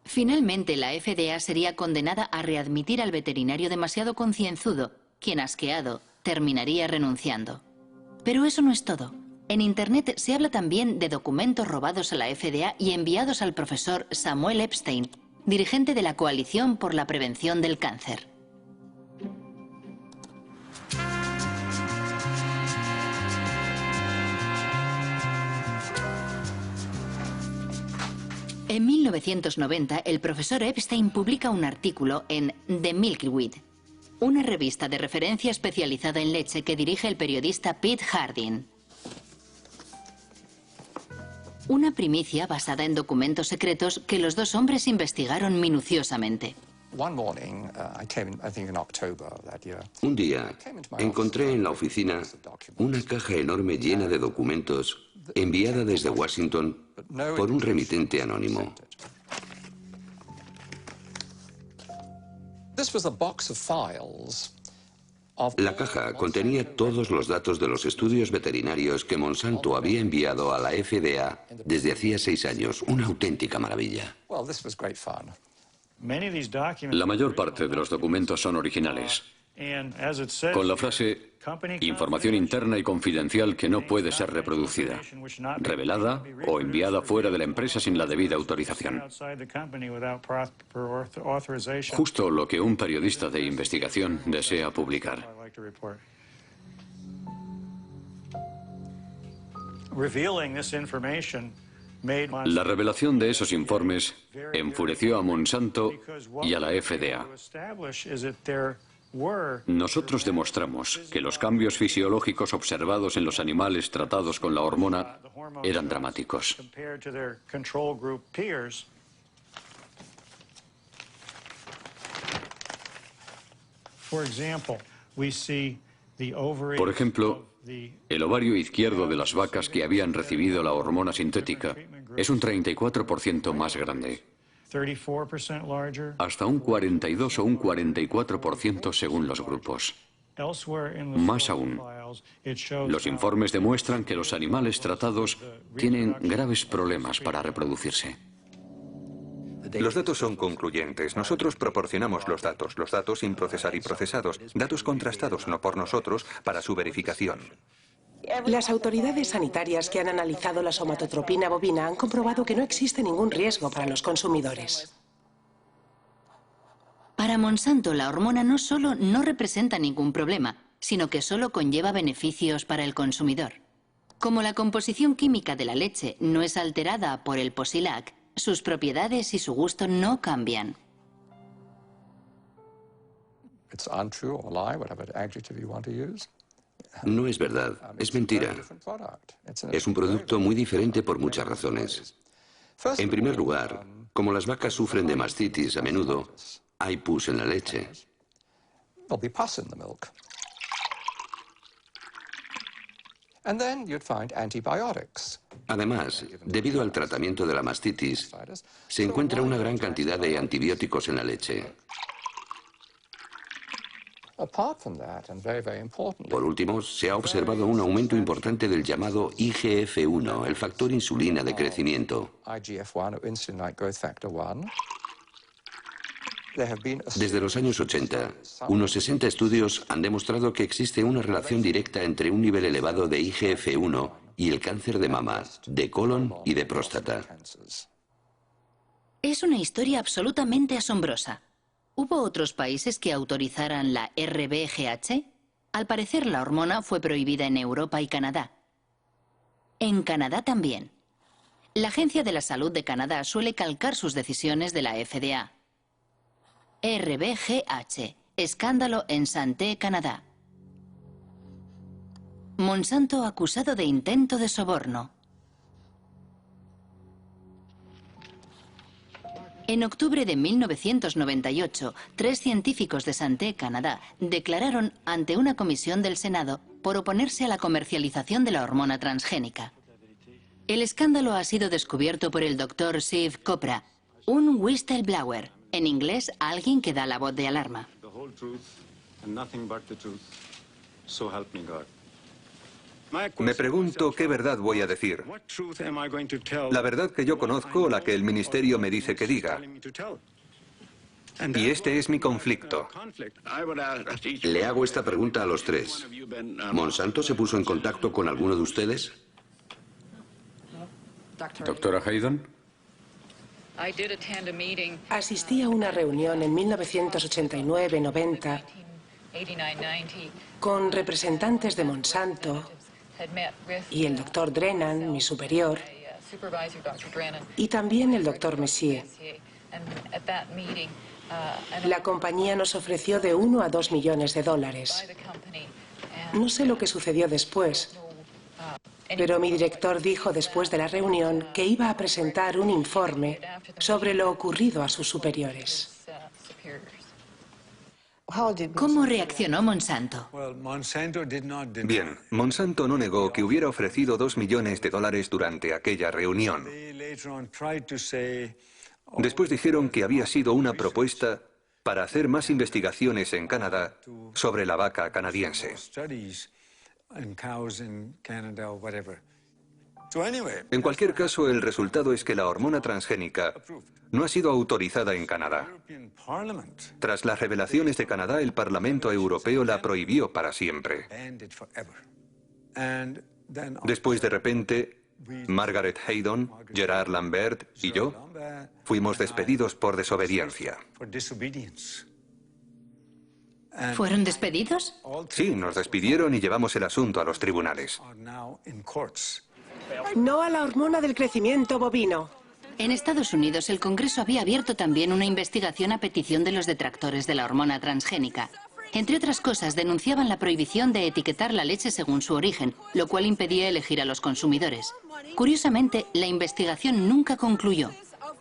Finalmente, la FDA sería condenada a readmitir al veterinario demasiado concienzudo, quien, asqueado, terminaría renunciando. Pero eso no es todo. En Internet se habla también de documentos robados a la FDA y enviados al profesor Samuel Epstein, dirigente de la Coalición por la Prevención del Cáncer. En 1990, el profesor Epstein publica un artículo en The Milkweed, una revista de referencia especializada en leche que dirige el periodista Pete Hardin. Una primicia basada en documentos secretos que los dos hombres investigaron minuciosamente. Un día encontré en la oficina una caja enorme llena de documentos enviada desde Washington por un remitente anónimo. La caja contenía todos los datos de los estudios veterinarios que Monsanto había enviado a la FDA desde hacía 6 años. Una auténtica maravilla. La mayor parte de los documentos son originales, con la frase información interna y confidencial que no puede ser reproducida, revelada o enviada fuera de la empresa sin la debida autorización. Justo lo que un periodista de investigación desea publicar. La revelación de esos informes enfureció a Monsanto y a la FDA. Nosotros demostramos que los cambios fisiológicos observados en los animales tratados con la hormona eran dramáticos. Por ejemplo, el ovario izquierdo de las vacas que habían recibido la hormona sintética es un 34% más grande. Hasta un 42 o un 44% según los grupos. Más aún, los informes demuestran que los animales tratados tienen graves problemas para reproducirse. Los datos son concluyentes. Nosotros proporcionamos los datos sin procesar y procesados, datos contrastados no por nosotros para su verificación. Las autoridades sanitarias que han analizado la somatotropina bovina han comprobado que no existe ningún riesgo para los consumidores. Para Monsanto, la hormona no solo no representa ningún problema, sino que solo conlleva beneficios para el consumidor. Como la composición química de la leche no es alterada por el Posilac, sus propiedades y su gusto no cambian. No es verdad, es mentira. Es un producto muy diferente por muchas razones. En primer lugar, como las vacas sufren de mastitis a menudo, hay pus en la leche. Además, debido al tratamiento de la mastitis, se encuentra una gran cantidad de antibióticos en la leche. Por último, se ha observado un aumento importante del llamado IGF-1, el factor insulina de crecimiento. Desde los años 80, unos 60 estudios han demostrado que existe una relación directa entre un nivel elevado de IGF-1 y el cáncer de mama, de colon y de próstata. Es una historia absolutamente asombrosa. ¿Hubo otros países que autorizaran la RBGH? Al parecer, la hormona fue prohibida en Europa y Canadá. En Canadá también. La Agencia de la Salud de Canadá suele calcar sus decisiones de la FDA. RBGH. Escándalo en Santé, Canadá. Monsanto acusado de intento de soborno. En octubre de 1998, 3 científicos de Santé, Canadá, declararon ante una comisión del Senado por oponerse a la comercialización de la hormona transgénica. El escándalo ha sido descubierto por el Dr. Shiv Chopra, un whistleblower, en inglés, alguien que da la voz de alarma. Me pregunto qué verdad voy a decir. La verdad que yo conozco o la que el ministerio me dice que diga. Y este es mi conflicto. Le hago esta pregunta a los 3. ¿Monsanto se puso en contacto con alguno de ustedes? Doctora Haydon. Asistí a una reunión en 1989-90 con representantes de Monsanto y el doctor Drennan, mi superior, y también el doctor Messier. La compañía nos ofreció de 1 a 2 millones de dólares. No sé lo que sucedió después, pero mi director dijo después de la reunión que iba a presentar un informe sobre lo ocurrido a sus superiores. ¿Cómo reaccionó Monsanto? Bien, Monsanto no negó que hubiera ofrecido 2 millones de dólares durante aquella reunión. Después dijeron que había sido una propuesta para hacer más investigaciones en Canadá sobre la vaca canadiense. En cualquier caso, el resultado es que la hormona transgénica no ha sido autorizada en Canadá. Tras las revelaciones de Canadá, el Parlamento Europeo la prohibió para siempre. Después, de repente, Margaret Haydon, Gerard Lambert y yo fuimos despedidos por desobediencia. ¿Fueron despedidos? Sí, nos despidieron y llevamos el asunto a los tribunales. No a la hormona del crecimiento bovino. En Estados Unidos, el Congreso había abierto también una investigación a petición de los detractores de la hormona transgénica. Entre otras cosas, denunciaban la prohibición de etiquetar la leche según su origen, lo cual impedía elegir a los consumidores. Curiosamente, la investigación nunca concluyó.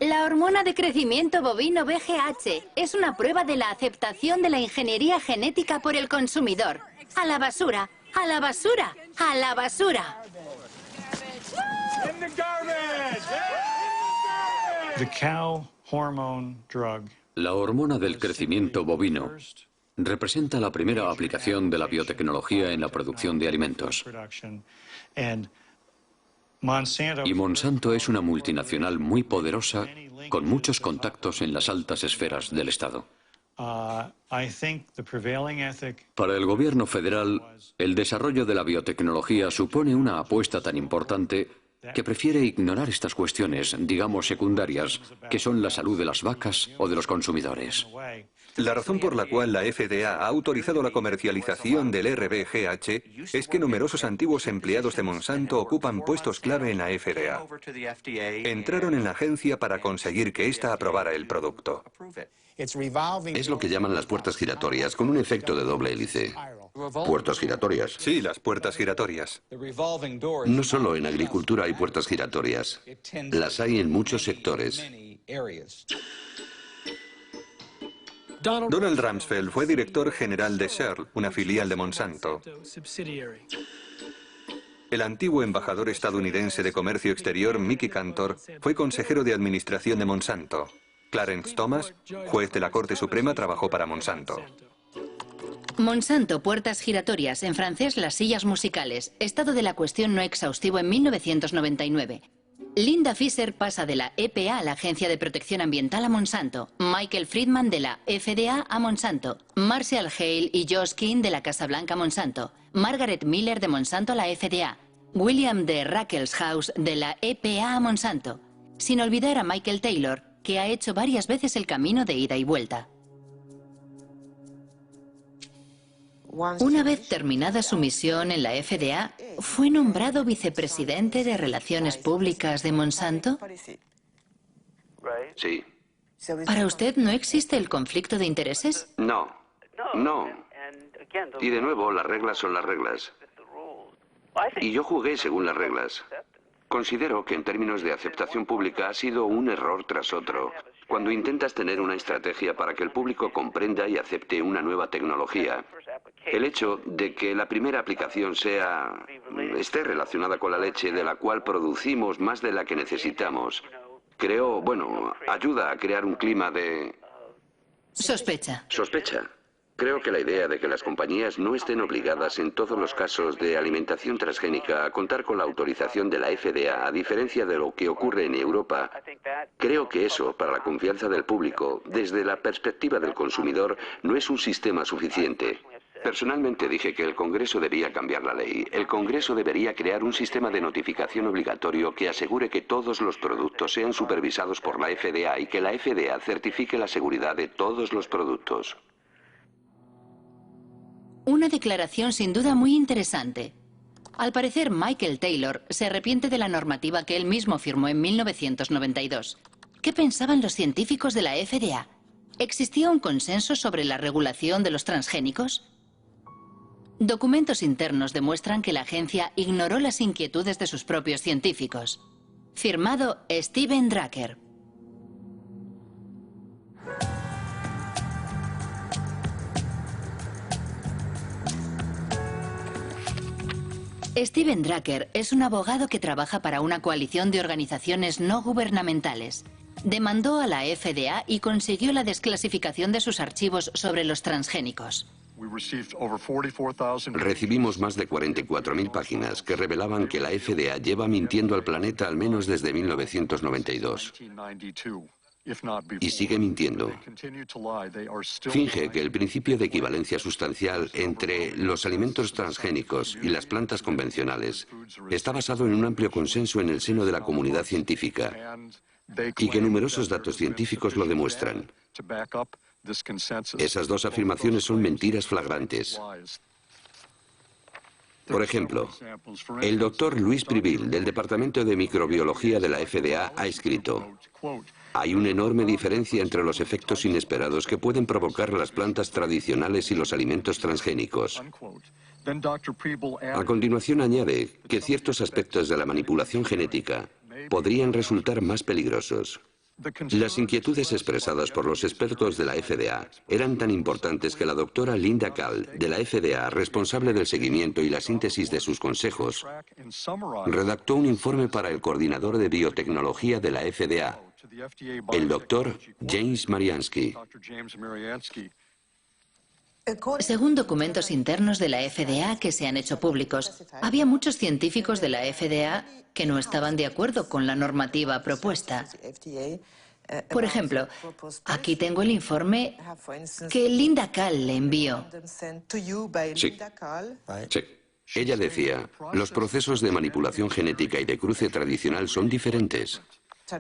La hormona de crecimiento bovino BGH es una prueba de la aceptación de la ingeniería genética por el consumidor. ¡A la basura! ¡A la basura! ¡A la basura! La hormona del crecimiento bovino representa la primera aplicación de la biotecnología en la producción de alimentos. Y Monsanto es una multinacional muy poderosa con muchos contactos en las altas esferas del Estado. Para el gobierno federal, el desarrollo de la biotecnología supone una apuesta tan importante que prefiere ignorar estas cuestiones, digamos secundarias, que son la salud de las vacas o de los consumidores. La razón por la cual la FDA ha autorizado la comercialización del RBGH es que numerosos antiguos empleados de Monsanto ocupan puestos clave en la FDA. Entraron en la agencia para conseguir que ésta aprobara el producto. Es lo que llaman las puertas giratorias, con un efecto de doble hélice. ¿Puertas giratorias? Sí, las puertas giratorias. No solo en agricultura hay puertas giratorias. Las hay en muchos sectores. Donald Rumsfeld fue director general de Shell, una filial de Monsanto. El antiguo embajador estadounidense de Comercio Exterior, Mickey Cantor, fue consejero de administración de Monsanto. Clarence Thomas, juez de la Corte Suprema, trabajó para Monsanto. Monsanto, puertas giratorias, en francés las sillas musicales. Estado de la cuestión no exhaustivo en 1999. Linda Fisher pasa de la EPA a la Agencia de Protección Ambiental a Monsanto. Michael Friedman de la FDA a Monsanto. Marshall Hale y Josh King de la Casa Blanca a Monsanto. Margaret Miller de Monsanto a la FDA. William D. Ruckelshaus de la EPA a Monsanto. Sin olvidar a Michael Taylor, que ha hecho varias veces el camino de ida y vuelta. Una vez terminada su misión en la FDA, ¿fue nombrado vicepresidente de Relaciones Públicas de Monsanto? Sí. ¿Para usted no existe el conflicto de intereses? No. No. Y de nuevo, las reglas son las reglas. Y yo jugué según las reglas. Considero que en términos de aceptación pública ha sido un error tras otro. Cuando intentas tener una estrategia para que el público comprenda y acepte una nueva tecnología, el hecho de que la primera aplicación esté relacionada con la leche de la cual producimos más de la que necesitamos, ayuda a crear un clima de Sospecha. sospecha. Creo que la idea de que las compañías no estén obligadas en todos los casos de alimentación transgénica a contar con la autorización de la FDA, a diferencia de lo que ocurre en Europa, creo que eso, para la confianza del público, desde la perspectiva del consumidor, no es un sistema suficiente. Personalmente dije que el Congreso debía cambiar la ley. El Congreso debería crear un sistema de notificación obligatorio que asegure que todos los productos sean supervisados por la FDA y que la FDA certifique la seguridad de todos los productos. Una declaración sin duda muy interesante. Al parecer, Michael Taylor se arrepiente de la normativa que él mismo firmó en 1992. ¿Qué pensaban los científicos de la FDA? ¿Existía un consenso sobre la regulación de los transgénicos? Documentos internos demuestran que la agencia ignoró las inquietudes de sus propios científicos. Firmado Steven Drucker. Steven Drucker es un abogado que trabaja para una coalición de organizaciones no gubernamentales. Demandó a la FDA y consiguió la desclasificación de sus archivos sobre los transgénicos. Recibimos más de 44.000 páginas que revelaban que la FDA lleva mintiendo al planeta al menos desde 1992. Y sigue mintiendo. Finge que el principio de equivalencia sustancial entre los alimentos transgénicos y las plantas convencionales está basado en un amplio consenso en el seno de la comunidad científica y que numerosos datos científicos lo demuestran. Esas dos afirmaciones son mentiras flagrantes. Por ejemplo, el doctor Luis Privil, del Departamento de Microbiología de la FDA, ha escrito: hay una enorme diferencia entre los efectos inesperados que pueden provocar las plantas tradicionales y los alimentos transgénicos. A continuación añade que ciertos aspectos de la manipulación genética podrían resultar más peligrosos. Las inquietudes expresadas por los expertos de la FDA eran tan importantes que la doctora Linda Kahl, de la FDA, responsable del seguimiento y la síntesis de sus consejos, redactó un informe para el coordinador de biotecnología de la FDA, el doctor James Mariansky. Según documentos internos de la FDA que se han hecho públicos, había muchos científicos de la FDA que no estaban de acuerdo con la normativa propuesta. Por ejemplo, aquí tengo el informe que Linda Kahl le envió. Sí. Sí. Ella decía, los procesos de manipulación genética y de cruce tradicional son diferentes.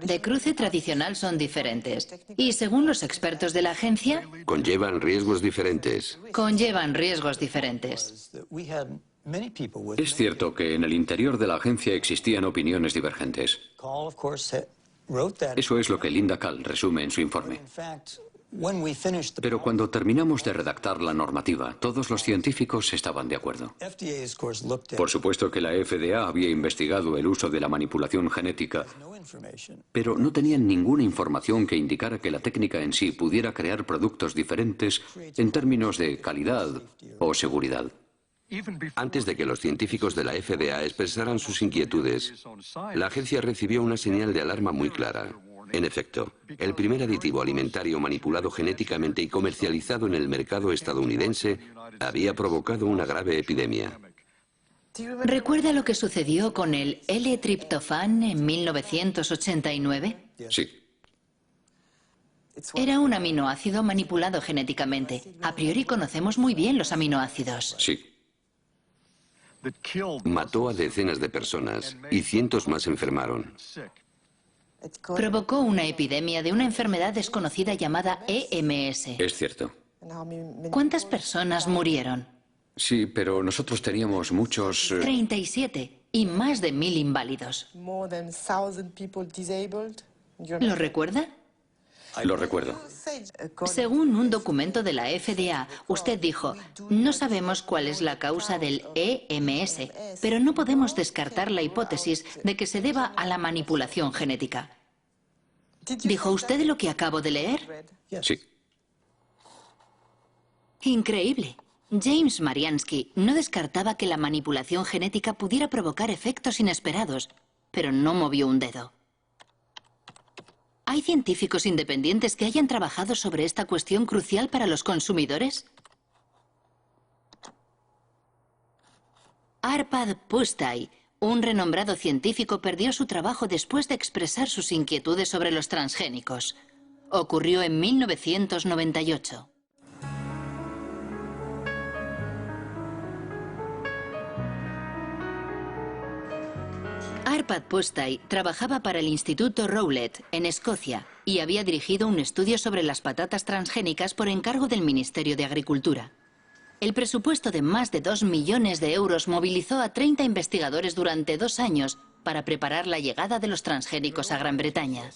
De cruce tradicional son diferentes. Y según los expertos de la agencia, conllevan riesgos diferentes. Conllevan riesgos diferentes. Es cierto que en el interior de la agencia existían opiniones divergentes. Eso es lo que Linda Kahl resume en su informe. Pero cuando terminamos de redactar la normativa, todos los científicos estaban de acuerdo. Por supuesto que la FDA había investigado el uso de la manipulación genética, pero no tenían ninguna información que indicara que la técnica en sí pudiera crear productos diferentes en términos de calidad o seguridad. Antes de que los científicos de la FDA expresaran sus inquietudes, la agencia recibió una señal de alarma muy clara. En efecto, el primer aditivo alimentario manipulado genéticamente y comercializado en el mercado estadounidense había provocado una grave epidemia. ¿Recuerda lo que sucedió con el L-triptofán en 1989? Sí. Era un aminoácido manipulado genéticamente. A priori conocemos muy bien los aminoácidos. Sí. Mató a decenas de personas y cientos más enfermaron. Provocó una epidemia de una enfermedad desconocida llamada EMS. Es cierto. ¿Cuántas personas murieron? Sí, pero nosotros teníamos muchos... 37 y más de 1000 inválidos. ¿Lo recuerda? Lo recuerdo. Según un documento de la FDA, usted dijo, no sabemos cuál es la causa del EMS, pero no podemos descartar la hipótesis de que se deba a la manipulación genética. ¿Dijo usted lo que acabo de leer? Sí. Increíble. James Mariansky no descartaba que la manipulación genética pudiera provocar efectos inesperados, pero no movió un dedo. ¿Hay científicos independientes que hayan trabajado sobre esta cuestión crucial para los consumidores? Arpad Pusztai, un renombrado científico, perdió su trabajo después de expresar sus inquietudes sobre los transgénicos. Ocurrió en 1998. Arpad Pusztai trabajaba para el Instituto Rowlett, en Escocia, y había dirigido un estudio sobre las patatas transgénicas por encargo del Ministerio de Agricultura. El presupuesto de más de 2 millones de euros movilizó a 30 investigadores durante 2 años para preparar la llegada de los transgénicos a Gran Bretaña.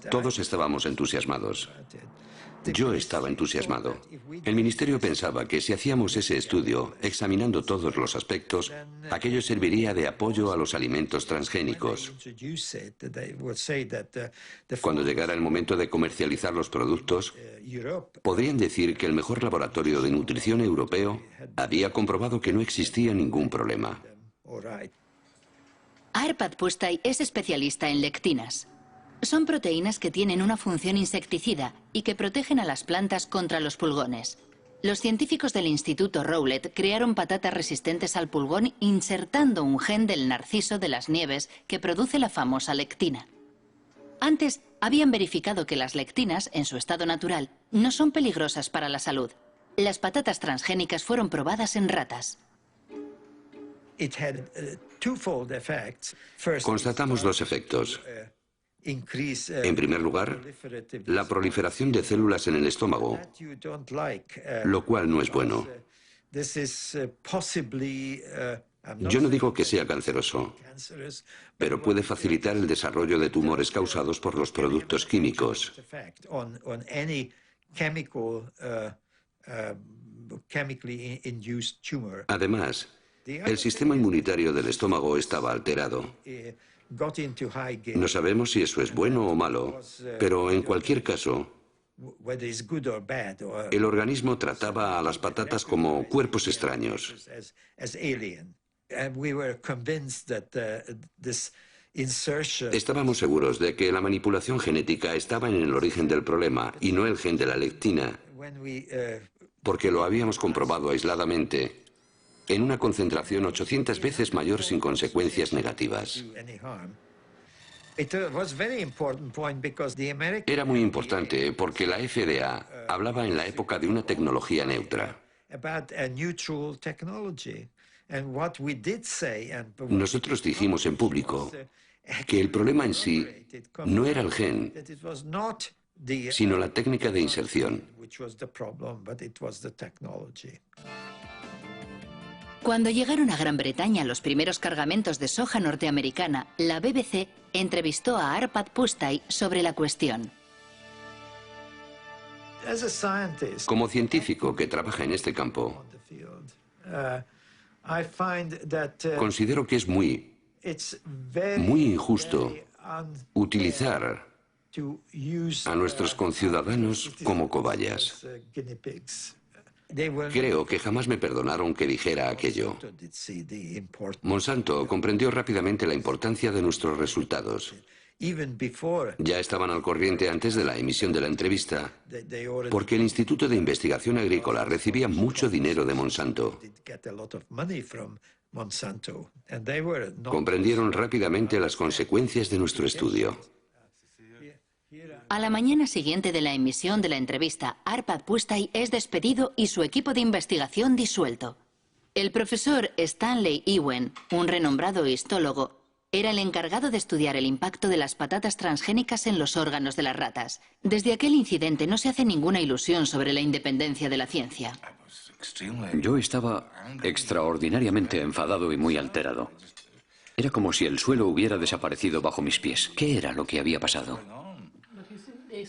Todos estábamos entusiasmados. Yo estaba entusiasmado. El ministerio pensaba que si hacíamos ese estudio, examinando todos los aspectos, aquello serviría de apoyo a los alimentos transgénicos. Cuando llegara el momento de comercializar los productos, podrían decir que el mejor laboratorio de nutrición europeo había comprobado que no existía ningún problema. Arpad Pusztai es especialista en lectinas. Son proteínas que tienen una función insecticida y que protegen a las plantas contra los pulgones. Los científicos del Instituto Rowlett crearon patatas resistentes al pulgón insertando un gen del narciso de las nieves que produce la famosa lectina. Antes habían verificado que las lectinas, en su estado natural, no son peligrosas para la salud. Las patatas transgénicas fueron probadas en ratas. Constatamos 2 efectos. En primer lugar, la proliferación de células en el estómago, lo cual no es bueno. Yo no digo que sea canceroso, pero puede facilitar el desarrollo de tumores causados por los productos químicos. Además, el sistema inmunitario del estómago estaba alterado. No sabemos si eso es bueno o malo, pero en cualquier caso, el organismo trataba a las patatas como cuerpos extraños. Estábamos seguros de que la manipulación genética estaba en el origen del problema y no el gen de la lectina, porque lo habíamos comprobado aisladamente en una concentración 800 veces mayor sin consecuencias negativas. Era muy importante porque la FDA hablaba en la época de una tecnología neutra. Nosotros dijimos en público que el problema en sí no era el gen, sino la técnica de inserción. Cuando llegaron a Gran Bretaña los primeros cargamentos de soja norteamericana, la BBC entrevistó a Arpad Pusztai sobre la cuestión. Como científico que trabaja en este campo, considero que es muy injusto utilizar a nuestros conciudadanos como cobayas. Creo que jamás me perdonaron que dijera aquello. Monsanto comprendió rápidamente la importancia de nuestros resultados. Ya estaban al corriente antes de la emisión de la entrevista, porque el Instituto de Investigación Agrícola recibía mucho dinero de Monsanto. Comprendieron rápidamente las consecuencias de nuestro estudio. A la mañana siguiente de la emisión de la entrevista, Arpad Pusztai es despedido y su equipo de investigación disuelto. El profesor Stanley Ewen, un renombrado histólogo, era el encargado de estudiar el impacto de las patatas transgénicas en los órganos de las ratas. Desde aquel incidente no se hace ninguna ilusión sobre la independencia de la ciencia. Yo estaba extraordinariamente enfadado y muy alterado. Era como si el suelo hubiera desaparecido bajo mis pies. ¿Qué era lo que había pasado?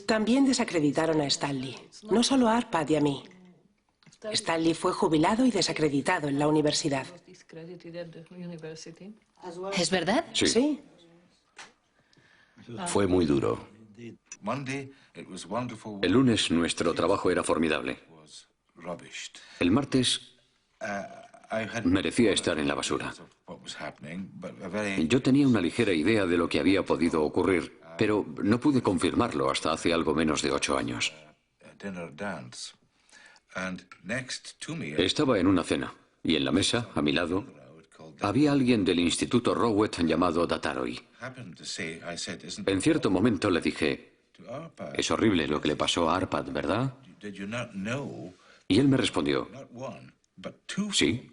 También desacreditaron a Stanley. No solo a Arpad y a mí. Stanley fue jubilado y desacreditado en la universidad. ¿Es verdad? Sí. Sí. Fue muy duro. El lunes nuestro trabajo era formidable. El martes merecía estar en la basura. Yo tenía una ligera idea de lo que había podido ocurrir, pero no pude confirmarlo hasta hace algo menos de 8 años. Estaba en una cena, y en la mesa, a mi lado, había alguien del Instituto Rowett llamado Dataroi. En cierto momento le dije, es horrible lo que le pasó a Arpad, ¿verdad? Y él me respondió, sí,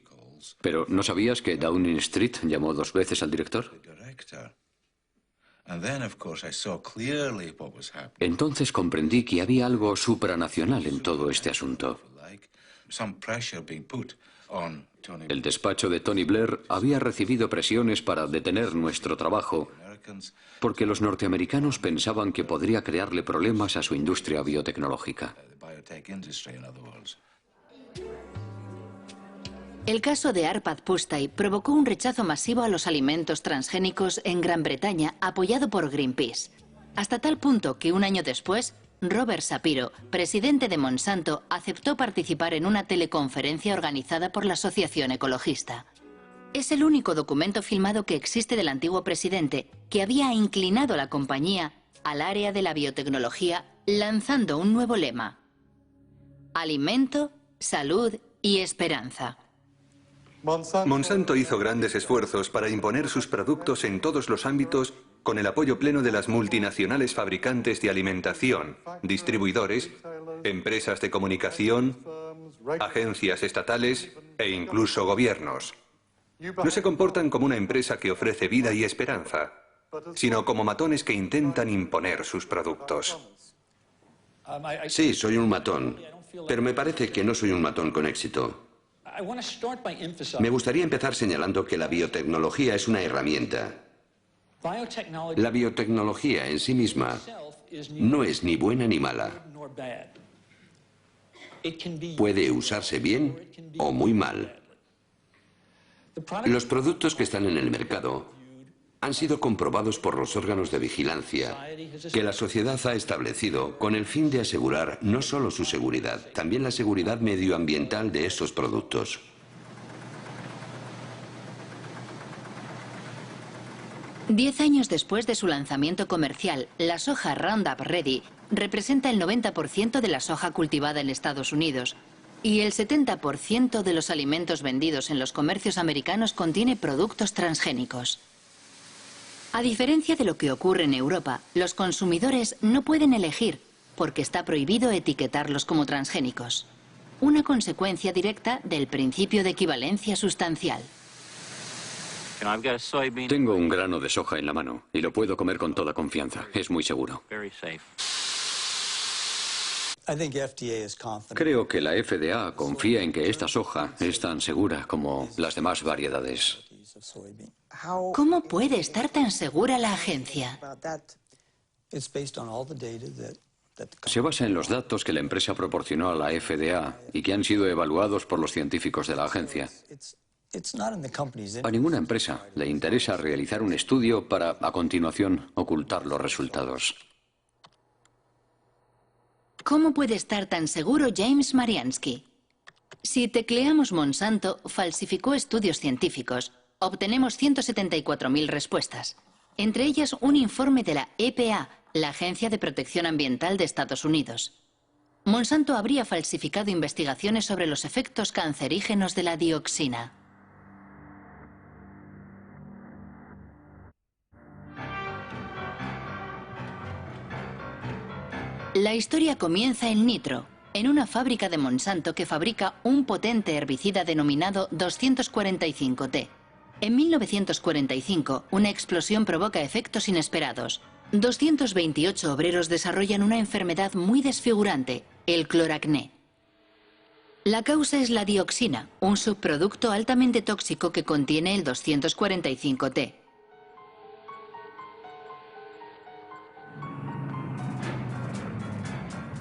pero ¿no sabías que Downing Street llamó 2 veces al director? Entonces comprendí que había algo supranacional en todo este asunto. El despacho de Tony Blair había recibido presiones para detener nuestro trabajo porque los norteamericanos pensaban que podría crearle problemas a su industria biotecnológica. El caso de Arpad Pusztai provocó un rechazo masivo a los alimentos transgénicos en Gran Bretaña, apoyado por Greenpeace. Hasta tal punto que un año después, Robert Shapiro, presidente de Monsanto, aceptó participar en una teleconferencia organizada por la Asociación Ecologista. Es el único documento filmado que existe del antiguo presidente, que había inclinado la compañía al área de la biotecnología, lanzando un nuevo lema: alimento, salud y esperanza. Monsanto hizo grandes esfuerzos para imponer sus productos en todos los ámbitos con el apoyo pleno de las multinacionales fabricantes de alimentación, distribuidores, empresas de comunicación, agencias estatales e incluso gobiernos. No se comportan como una empresa que ofrece vida y esperanza, sino como matones que intentan imponer sus productos. Sí, soy un matón, pero me parece que no soy un matón con éxito. Me gustaría empezar señalando que la biotecnología es una herramienta. La biotecnología en sí misma no es ni buena ni mala. Puede usarse bien o muy mal. Los productos que están en el mercado han sido comprobados por los órganos de vigilancia que la sociedad ha establecido con el fin de asegurar no solo su seguridad, también la seguridad medioambiental de esos productos. Diez años después de su lanzamiento comercial, la soja Roundup Ready representa el 90% de la soja cultivada en Estados Unidos y el 70% de los alimentos vendidos en los comercios americanos contiene productos transgénicos. A diferencia de lo que ocurre en Europa, los consumidores no pueden elegir porque está prohibido etiquetarlos como transgénicos. Una consecuencia directa del principio de equivalencia sustancial. Tengo un grano de soja en la mano y lo puedo comer con toda confianza. Es muy seguro. Creo que la FDA confía en que esta soja es tan segura como las demás variedades. ¿Cómo puede estar tan segura la agencia? Se basa en los datos que la empresa proporcionó a la FDA y que han sido evaluados por los científicos de la agencia. A ninguna empresa le interesa realizar un estudio para, a continuación, ocultar los resultados. ¿Cómo puede estar tan seguro James Mariansky? Si tecleamos Monsanto falsificó estudios científicos, obtenemos 174.000 respuestas. Entre ellas un informe de la EPA, la Agencia de Protección Ambiental de Estados Unidos. Monsanto habría falsificado investigaciones sobre los efectos cancerígenos de la dioxina. La historia comienza en Nitro, en una fábrica de Monsanto que fabrica un potente herbicida denominado 245T. En 1945, una explosión provoca efectos inesperados. 228 obreros desarrollan una enfermedad muy desfigurante, el cloracné. La causa es la dioxina, un subproducto altamente tóxico que contiene el 245T.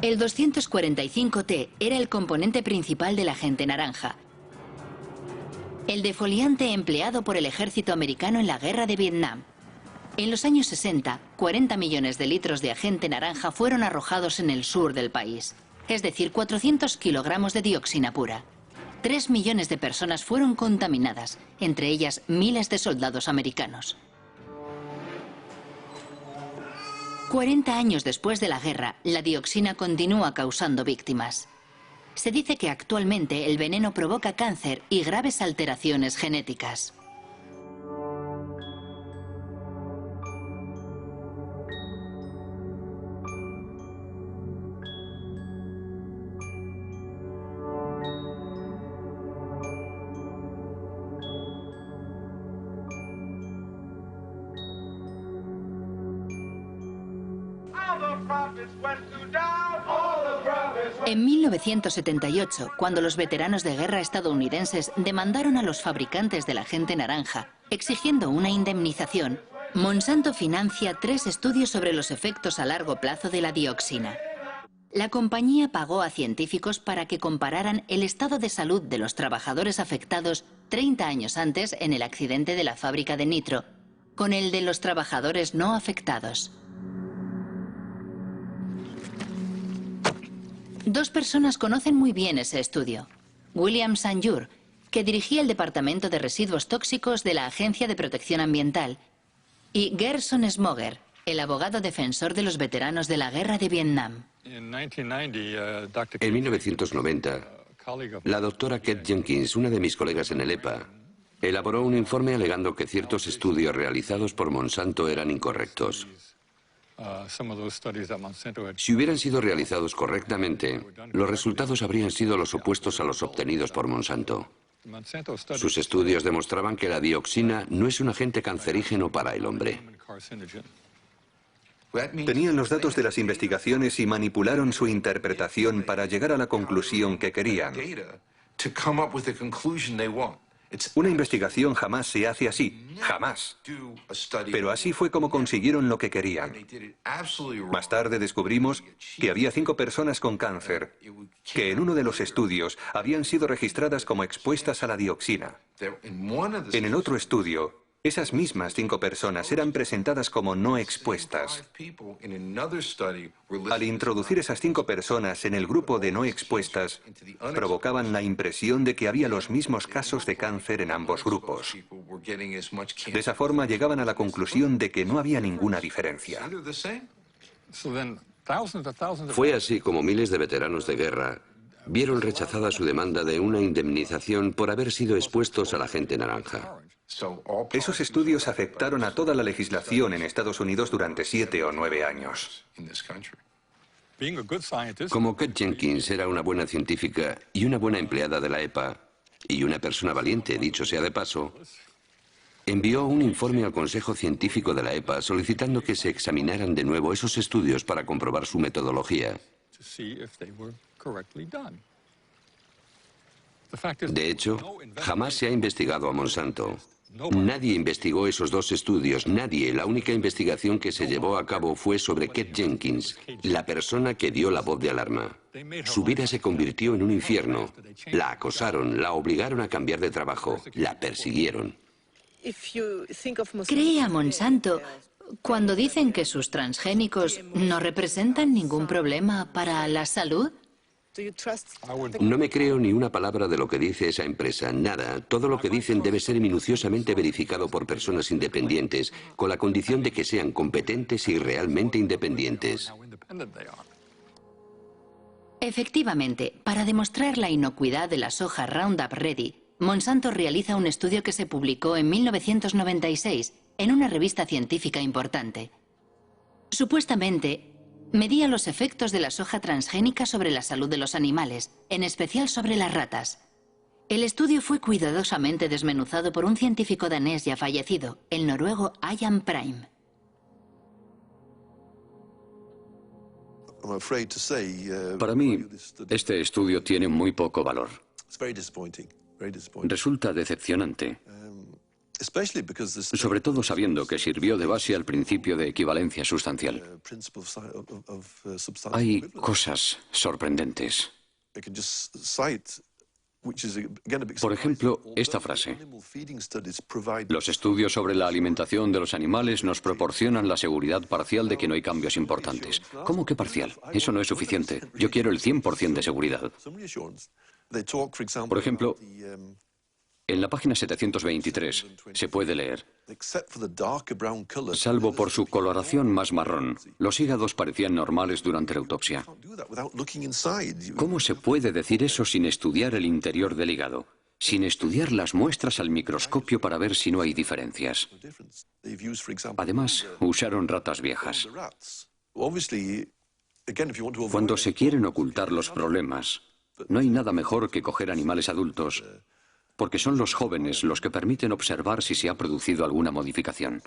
El 245T era el componente principal del agente naranja, el defoliante empleado por el ejército americano en la guerra de Vietnam. En los años 60, 40 millones de litros de agente naranja fueron arrojados en el sur del país, es decir, 400 kilogramos de dioxina pura. 3 millones de personas fueron contaminadas, entre ellas miles de soldados americanos. 40 años después de la guerra, la dioxina continúa causando víctimas. Se dice que actualmente el veneno provoca cáncer y graves alteraciones genéticas. En 1978, cuando los veteranos de guerra estadounidenses demandaron a los fabricantes del agente naranja, exigiendo una indemnización, Monsanto financia 3 estudios sobre los efectos a largo plazo de la dioxina. La compañía pagó a científicos para que compararan el estado de salud de los trabajadores afectados 30 años antes en el accidente de la fábrica de nitro, con el de los trabajadores no afectados. 2 personas conocen muy bien ese estudio. William Sanjur, que dirigía el Departamento de Residuos Tóxicos de la Agencia de Protección Ambiental, y Gerson Smoger, el abogado defensor de los veteranos de la guerra de Vietnam. En 1990, la doctora Kate Jenkins, una de mis colegas en el EPA, elaboró un informe alegando que ciertos estudios realizados por Monsanto eran incorrectos. Si hubieran sido realizados correctamente, los resultados habrían sido los opuestos a los obtenidos por Monsanto. Sus estudios demostraban que la dioxina no es un agente cancerígeno para el hombre. Tenían los datos de las investigaciones y manipularon su interpretación para llegar a la conclusión que querían. Una investigación jamás se hace así, jamás. Pero así fue como consiguieron lo que querían. Más tarde descubrimos que había 5 personas con cáncer, que en uno de los estudios habían sido registradas como expuestas a la dioxina. En el otro estudio, esas mismas 5 personas eran presentadas como no expuestas. Al introducir esas 5 personas en el grupo de no expuestas, provocaban la impresión de que había los mismos casos de cáncer en ambos grupos. De esa forma llegaban a la conclusión de que no había ninguna diferencia. Fue así como miles de veteranos de guerra vieron rechazada su demanda de una indemnización por haber sido expuestos al agente naranja. Esos estudios afectaron a toda la legislación en Estados Unidos durante 7 o 9 años. Como Kate Jenkins era una buena científica y una buena empleada de la EPA, y una persona valiente, dicho sea de paso, envió un informe al Consejo Científico de la EPA solicitando que se examinaran de nuevo esos estudios para comprobar su metodología. De hecho, jamás se ha investigado a Monsanto. Nadie investigó esos 2 estudios, nadie. La única investigación que se llevó a cabo fue sobre Kate Jenkins, la persona que dio la voz de alarma. Su vida se convirtió en un infierno. La acosaron, la obligaron a cambiar de trabajo, la persiguieron. ¿Cree a Monsanto cuando dicen que sus transgénicos no representan ningún problema para la salud? No me creo ni una palabra de lo que dice esa empresa, nada. Todo lo que dicen debe ser minuciosamente verificado por personas independientes, con la condición de que sean competentes y realmente independientes. Efectivamente, para demostrar la inocuidad de la soja Roundup Ready, Monsanto realiza un estudio que se publicó en 1996 en una revista científica importante. Supuestamente, medía los efectos de la soja transgénica sobre la salud de los animales, en especial sobre las ratas. El estudio fue cuidadosamente desmenuzado por un científico danés ya fallecido, el noruego Ian Prime. Para mí, este estudio tiene muy poco valor. Resulta decepcionante, sobre todo sabiendo que sirvió de base al principio de equivalencia sustancial. Hay cosas sorprendentes. Por ejemplo, esta frase: los estudios sobre la alimentación de los animales nos proporcionan la seguridad parcial de que no hay cambios importantes. ¿Cómo que parcial? Eso no es suficiente. Yo quiero el 100% de seguridad. Por ejemplo, en la página 723 se puede leer: salvo por su coloración más marrón, los hígados parecían normales durante la autopsia. ¿Cómo se puede decir eso sin estudiar el interior del hígado? Sin estudiar las muestras al microscopio para ver si no hay diferencias. Además, usaron ratas viejas. Cuando se quieren ocultar los problemas, no hay nada mejor que coger animales adultos, porque son los jóvenes los que permiten observar si se ha producido alguna modificación.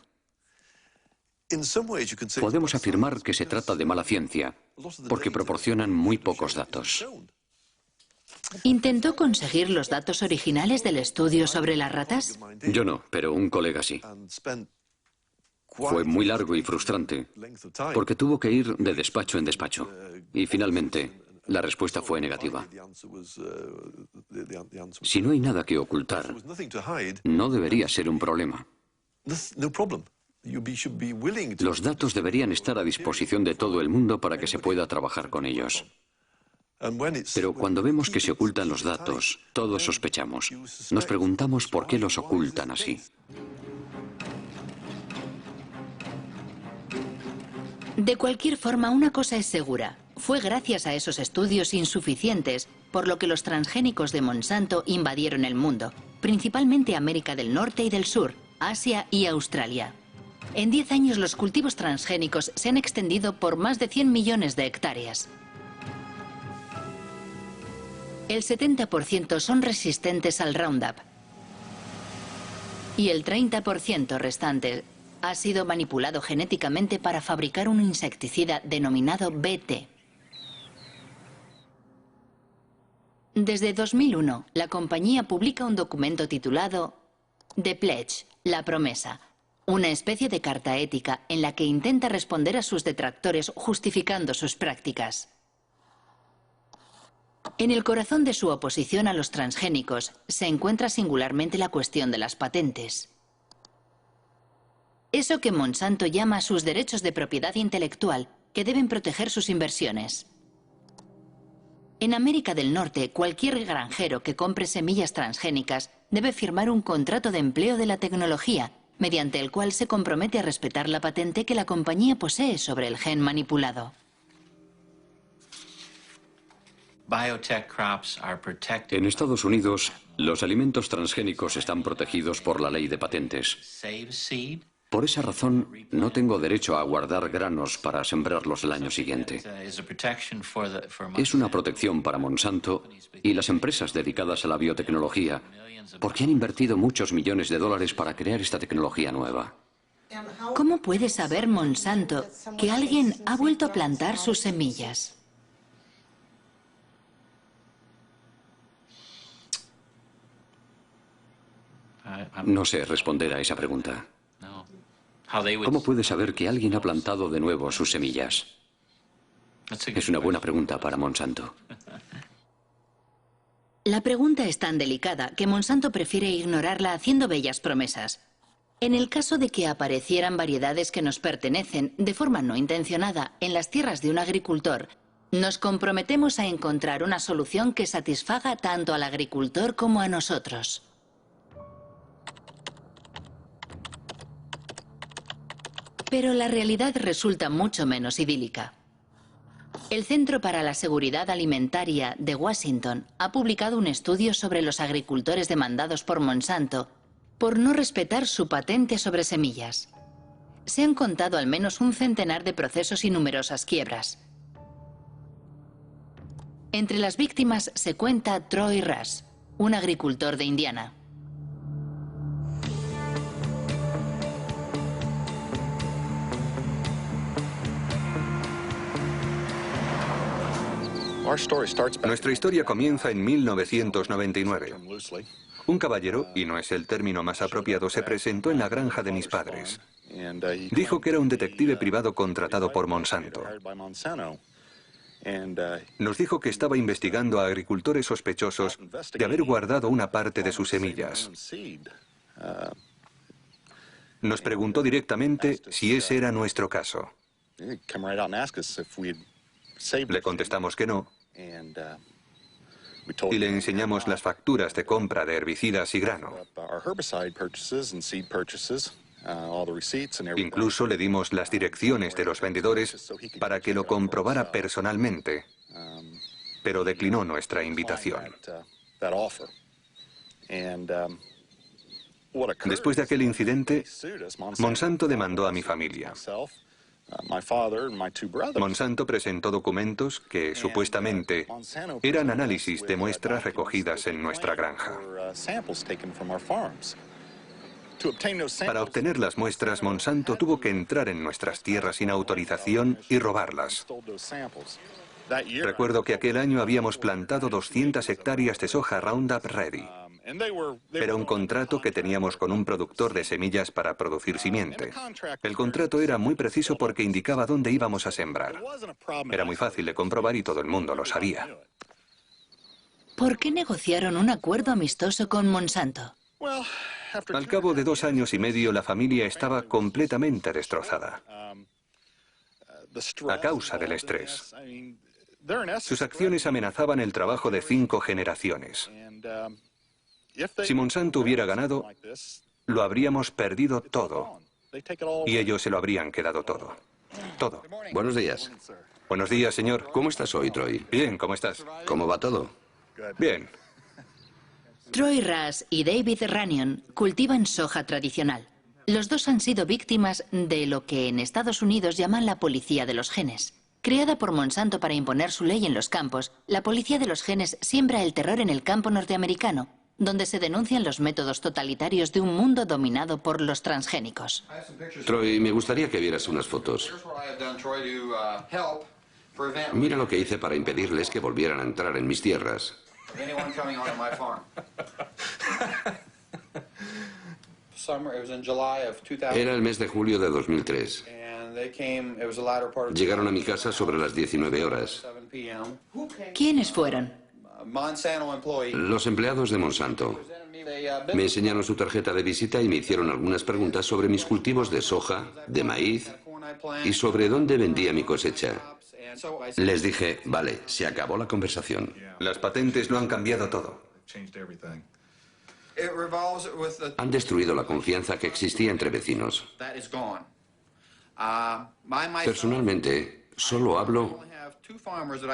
Podemos afirmar que se trata de mala ciencia, porque proporcionan muy pocos datos. ¿Intentó conseguir los datos originales del estudio sobre las ratas? Yo no, pero un colega sí. Fue muy largo y frustrante, porque tuvo que ir de despacho en despacho. Y finalmente, la respuesta fue negativa. Si no hay nada que ocultar, no debería ser un problema. Los datos deberían estar a disposición de todo el mundo para que se pueda trabajar con ellos. Pero cuando vemos que se ocultan los datos, todos sospechamos. Nos preguntamos por qué los ocultan así. De cualquier forma, una cosa es segura. Fue gracias a esos estudios insuficientes por lo que los transgénicos de Monsanto invadieron el mundo, principalmente América del Norte y del Sur, Asia y Australia. En 10 años los cultivos transgénicos se han extendido por más de 100 millones de hectáreas. El 70% son resistentes al Roundup y el 30% restante ha sido manipulado genéticamente para fabricar un insecticida denominado BT. Desde 2001, la compañía publica un documento titulado The Pledge, la promesa, una especie de carta ética en la que intenta responder a sus detractores justificando sus prácticas. En el corazón de su oposición a los transgénicos se encuentra singularmente la cuestión de las patentes. Eso que Monsanto llama sus derechos de propiedad intelectual, que deben proteger sus inversiones. En América del Norte, cualquier granjero que compre semillas transgénicas debe firmar un contrato de empleo de la tecnología, mediante el cual se compromete a respetar la patente que la compañía posee sobre el gen manipulado. En Estados Unidos, los alimentos transgénicos están protegidos por la ley de patentes. Por esa razón, no tengo derecho a guardar granos para sembrarlos el año siguiente. Es una protección para Monsanto y las empresas dedicadas a la biotecnología, porque han invertido muchos millones de dólares para crear esta tecnología nueva. ¿Cómo puede saber Monsanto que alguien ha vuelto a plantar sus semillas? No sé responder a esa pregunta. ¿Cómo puede saber que alguien ha plantado de nuevo sus semillas? Es una buena pregunta para Monsanto. La pregunta es tan delicada que Monsanto prefiere ignorarla haciendo bellas promesas. En el caso de que aparecieran variedades que nos pertenecen de forma no intencionada en las tierras de un agricultor, nos comprometemos a encontrar una solución que satisfaga tanto al agricultor como a nosotros. Pero la realidad resulta mucho menos idílica. El Centro para la Seguridad Alimentaria de Washington ha publicado un estudio sobre los agricultores demandados por Monsanto por no respetar su patente sobre semillas. Se han contado al menos un centenar de procesos y numerosas quiebras. Entre las víctimas se cuenta Troy Rush, un agricultor de Indiana. Nuestra historia comienza en 1999. Un caballero, y no es el término más apropiado, se presentó en la granja de mis padres. Dijo que era un detective privado contratado por Monsanto. Nos dijo que estaba investigando a agricultores sospechosos de haber guardado una parte de sus semillas. Nos preguntó directamente si ese era nuestro caso. Le contestamos que no, y le enseñamos las facturas de compra de herbicidas y grano. Incluso le dimos las direcciones de los vendedores para que lo comprobara personalmente, pero declinó nuestra invitación. Después de aquel incidente, Monsanto demandó a mi familia. Monsanto presentó documentos que, supuestamente, eran análisis de muestras recogidas en nuestra granja. Para obtener las muestras, Monsanto tuvo que entrar en nuestras tierras sin autorización y robarlas. Recuerdo que aquel año habíamos plantado 200 hectáreas de soja Roundup Ready. Era un contrato que teníamos con un productor de semillas para producir simiente. El contrato era muy preciso porque indicaba dónde íbamos a sembrar. Era muy fácil de comprobar y todo el mundo lo sabía. ¿Por qué negociaron un acuerdo amistoso con Monsanto? Al cabo de 2 años y medio, la familia estaba completamente destrozada a causa del estrés. Sus acciones amenazaban el trabajo de 5 generaciones. Si Monsanto hubiera ganado, lo habríamos perdido todo. Y ellos se lo habrían quedado todo. Todo. Buenos días. Buenos días, señor. ¿Cómo estás hoy, Troy? Bien, ¿cómo estás? ¿Cómo va todo? Bien. Troy Rush y David Runyon cultivan soja tradicional. Los dos han sido víctimas de lo que en Estados Unidos llaman la policía de los genes. Creada por Monsanto para imponer su ley en los campos, la policía de los genes siembra el terror en el campo norteamericano, donde se denuncian los métodos totalitarios de un mundo dominado por los transgénicos. Troy, me gustaría que vieras unas fotos. Mira lo que hice para impedirles que volvieran a entrar en mis tierras. Era el mes de julio de 2003. Llegaron a mi casa sobre las 19 horas. ¿Quiénes fueron? Los empleados de Monsanto. Me enseñaron su tarjeta de visita y me hicieron algunas preguntas sobre mis cultivos de soja, de maíz y sobre dónde vendía mi cosecha. Les dije, vale, se acabó la conversación. Las patentes lo han cambiado todo. Han destruido la confianza que existía entre vecinos. Personalmente, solo hablo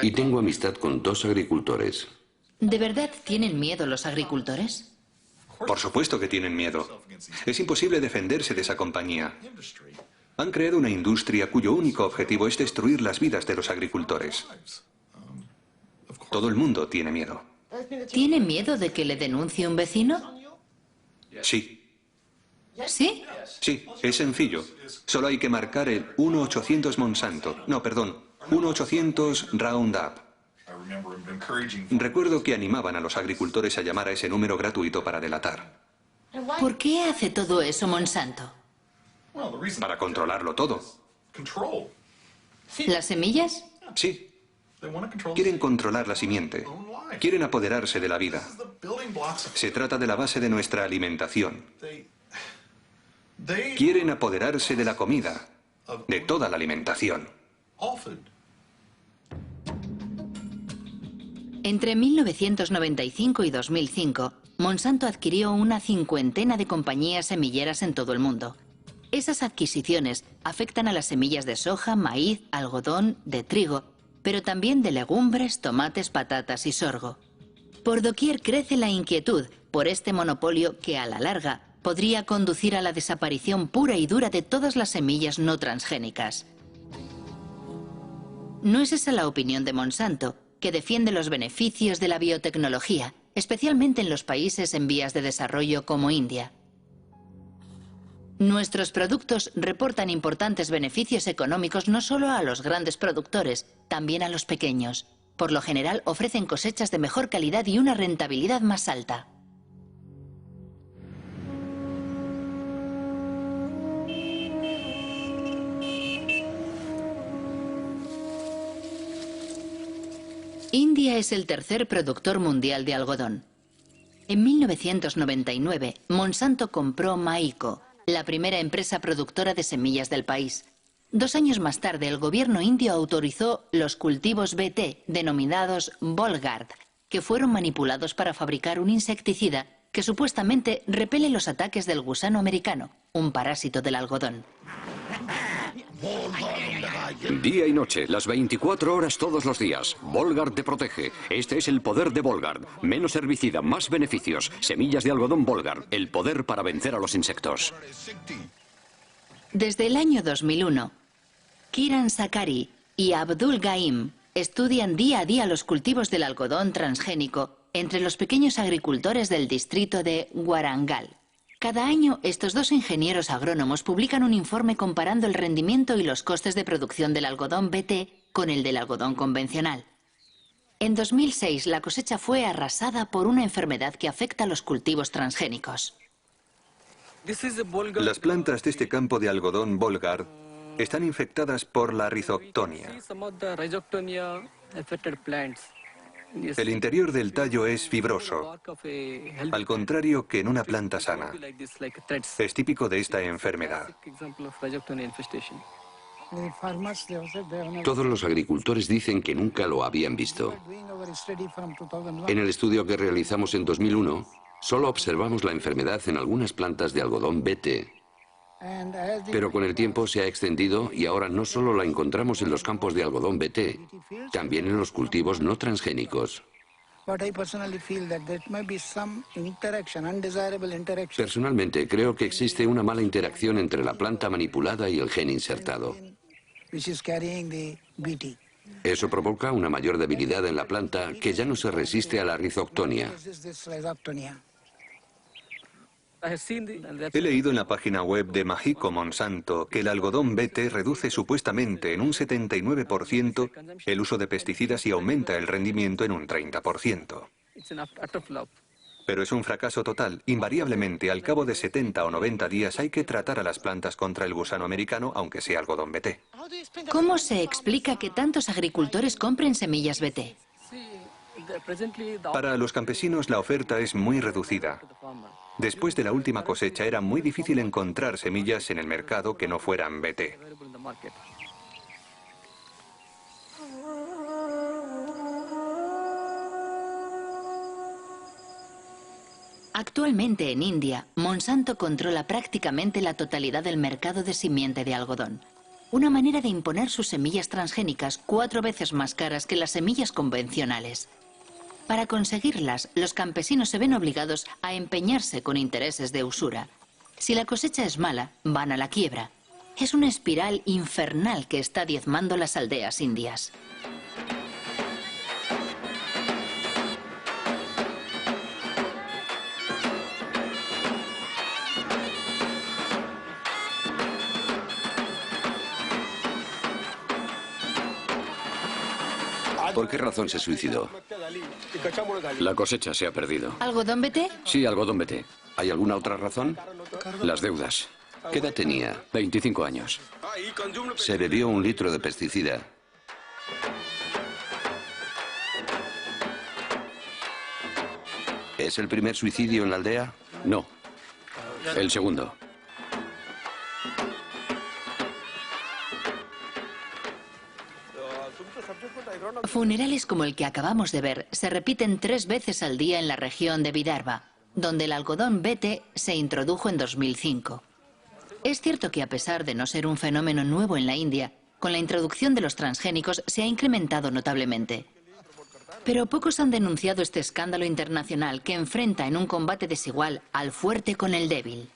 y tengo amistad con 2 agricultores. ¿De verdad tienen miedo los agricultores? Por supuesto que tienen miedo. Es imposible defenderse de esa compañía. Han creado una industria cuyo único objetivo es destruir las vidas de los agricultores. Todo el mundo tiene miedo. ¿Tiene miedo de que le denuncie un vecino? Sí. ¿Sí? Sí, es sencillo. Solo hay que marcar el 1-800 Monsanto. No, perdón, 1-800 Roundup. Recuerdo que animaban a los agricultores a llamar a ese número gratuito para delatar. ¿Por qué hace todo eso Monsanto? Para controlarlo todo. ¿Las semillas? Sí. Quieren controlar la simiente. Quieren apoderarse de la vida. Se trata de la base de nuestra alimentación. Quieren apoderarse de la comida, de toda la alimentación. Entre 1995 y 2005, Monsanto adquirió una 50 de compañías semilleras en todo el mundo. Esas adquisiciones afectan a las semillas de soja, maíz, algodón, de trigo, pero también de legumbres, tomates, patatas y sorgo. Por doquier crece la inquietud por este monopolio que, a la larga, podría conducir a la desaparición pura y dura de todas las semillas no transgénicas. No es esa la opinión de Monsanto, que defiende los beneficios de la biotecnología, especialmente en los países en vías de desarrollo como India. Nuestros productos reportan importantes beneficios económicos no solo a los grandes productores, también a los pequeños. Por lo general ofrecen cosechas de mejor calidad y una rentabilidad más alta. India es el tercer productor mundial de algodón. En 1999, Monsanto compró Maiko, la primera empresa productora de semillas del país. 2 años más tarde, el gobierno indio autorizó los cultivos BT, denominados Bollgard, que fueron manipulados para fabricar un insecticida que supuestamente repele los ataques del gusano americano, un parásito del algodón. Día y noche, las 24 horas todos los días. Bollgard te protege. Este es el poder de Bollgard. Menos herbicida, más beneficios. Semillas de algodón Bollgard. El poder para vencer a los insectos. Desde el año 2001, Kiran Sakari y Abdul Gaim estudian día a día los cultivos del algodón transgénico entre los pequeños agricultores del distrito de Warangal. Cada año, estos 2 ingenieros agrónomos publican un informe comparando el rendimiento y los costes de producción del algodón BT con el del algodón convencional. En 2006, la cosecha fue arrasada por una enfermedad que afecta a los cultivos transgénicos. Las plantas de este campo de algodón Bollgard están infectadas por la Rhizoctonia. El interior del tallo es fibroso, al contrario que en una planta sana. Es típico de esta enfermedad. Todos los agricultores dicen que nunca lo habían visto. En el estudio que realizamos en 2001, solo observamos la enfermedad en algunas plantas de algodón BT. Pero con el tiempo se ha extendido y ahora no solo la encontramos en los campos de algodón BT, también en los cultivos no transgénicos. Personalmente creo que existe una mala interacción entre la planta manipulada y el gen insertado. Eso provoca una mayor debilidad en la planta que ya no se resiste a la Rhizoctonia. He leído en la página web de Maiko Monsanto que el algodón BT reduce supuestamente en un 79% el uso de pesticidas y aumenta el rendimiento en un 30%. Pero es un fracaso total. Invariablemente, al cabo de 70 o 90 días hay que tratar a las plantas contra el gusano americano, aunque sea algodón BT. ¿Cómo se explica que tantos agricultores compren semillas BT? Para los campesinos la oferta es muy reducida. Después de la última cosecha era muy difícil encontrar semillas en el mercado que no fueran BT. Actualmente en India, Monsanto controla prácticamente la totalidad del mercado de simiente de algodón. Una manera de imponer sus semillas transgénicas 4 veces más caras que las semillas convencionales. Para conseguirlas, los campesinos se ven obligados a empeñarse con intereses de usura. Si la cosecha es mala, van a la quiebra. Es una espiral infernal que está diezmando las aldeas indias. ¿Por qué razón se suicidó? La cosecha se ha perdido. ¿Algodón BT? Sí, algodón BT. ¿Hay alguna otra razón? Las deudas. ¿Qué edad tenía? 25 años. Se bebió 1 litro de pesticida. ¿Es el primer suicidio en la aldea? No. El segundo. Funerales como el que acabamos de ver se repiten 3 veces al día en la región de Vidarbha, donde el algodón BT se introdujo en 2005. Es cierto que a pesar de no ser un fenómeno nuevo en la India, con la introducción de los transgénicos se ha incrementado notablemente. Pero pocos han denunciado este escándalo internacional que enfrenta en un combate desigual al fuerte con el débil.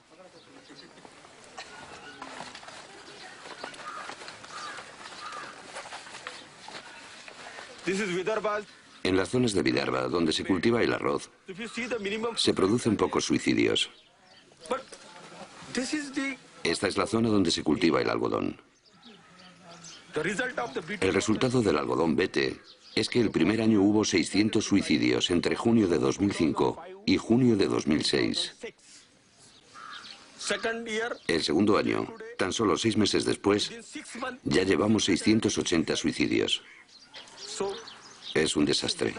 En las zonas de Vidarbha, donde se cultiva el arroz, se producen pocos suicidios. Esta es la zona donde se cultiva el algodón. El resultado del algodón BT es que el primer año hubo 600 suicidios entre junio de 2005 y junio de 2006. El segundo año, tan solo 6 meses después, ya llevamos 680 suicidios. Es un desastre.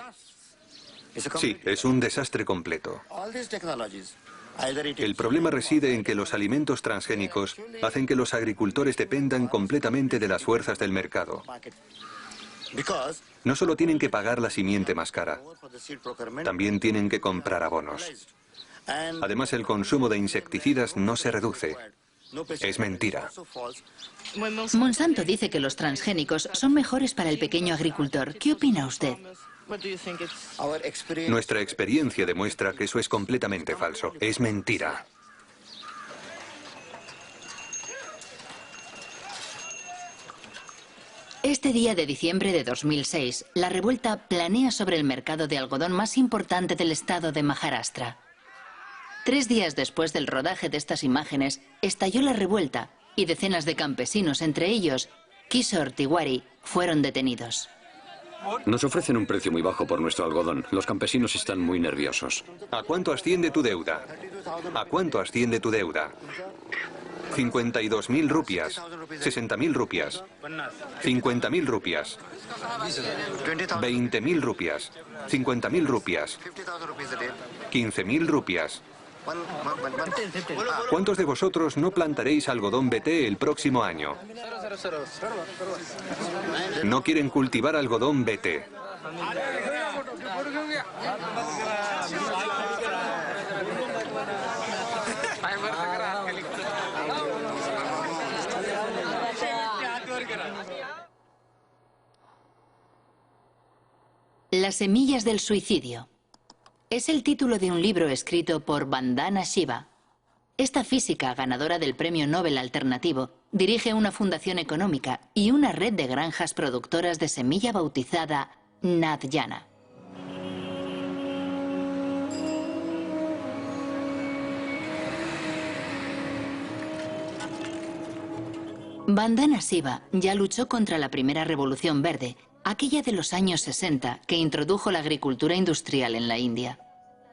Sí, es un desastre completo. El problema reside en que los alimentos transgénicos hacen que los agricultores dependan completamente de las fuerzas del mercado. No solo tienen que pagar la simiente más cara, también tienen que comprar abonos. Además, el consumo de insecticidas no se reduce. Es mentira. Monsanto dice que los transgénicos son mejores para el pequeño agricultor. ¿Qué opina usted? Nuestra experiencia demuestra que eso es completamente falso. Es mentira. Este día de diciembre de 2006, la revuelta planea sobre el mercado de algodón más importante del estado de Maharashtra. 3 días después del rodaje de estas imágenes, estalló la revuelta y decenas de campesinos, entre ellos Kishore Tiwari, fueron detenidos. Nos ofrecen un precio muy bajo por nuestro algodón. Los campesinos están muy nerviosos. ¿A cuánto asciende tu deuda? ¿A cuánto asciende tu deuda? 52.000 rupias, 60.000 rupias, 50.000 rupias, 20.000 rupias, 50.000 rupias, 15.000 rupias. ¿Cuántos de vosotros no plantaréis algodón BT el próximo año? No quieren cultivar algodón BT. Las semillas del suicidio. Es el título de un libro escrito por Vandana Shiva. Esta física, ganadora del Premio Nobel Alternativo, dirige una fundación económica y una red de granjas productoras de semilla bautizada Nadyana. Vandana Shiva ya luchó contra la primera revolución verde, aquella de los años 60 que introdujo la agricultura industrial en la India.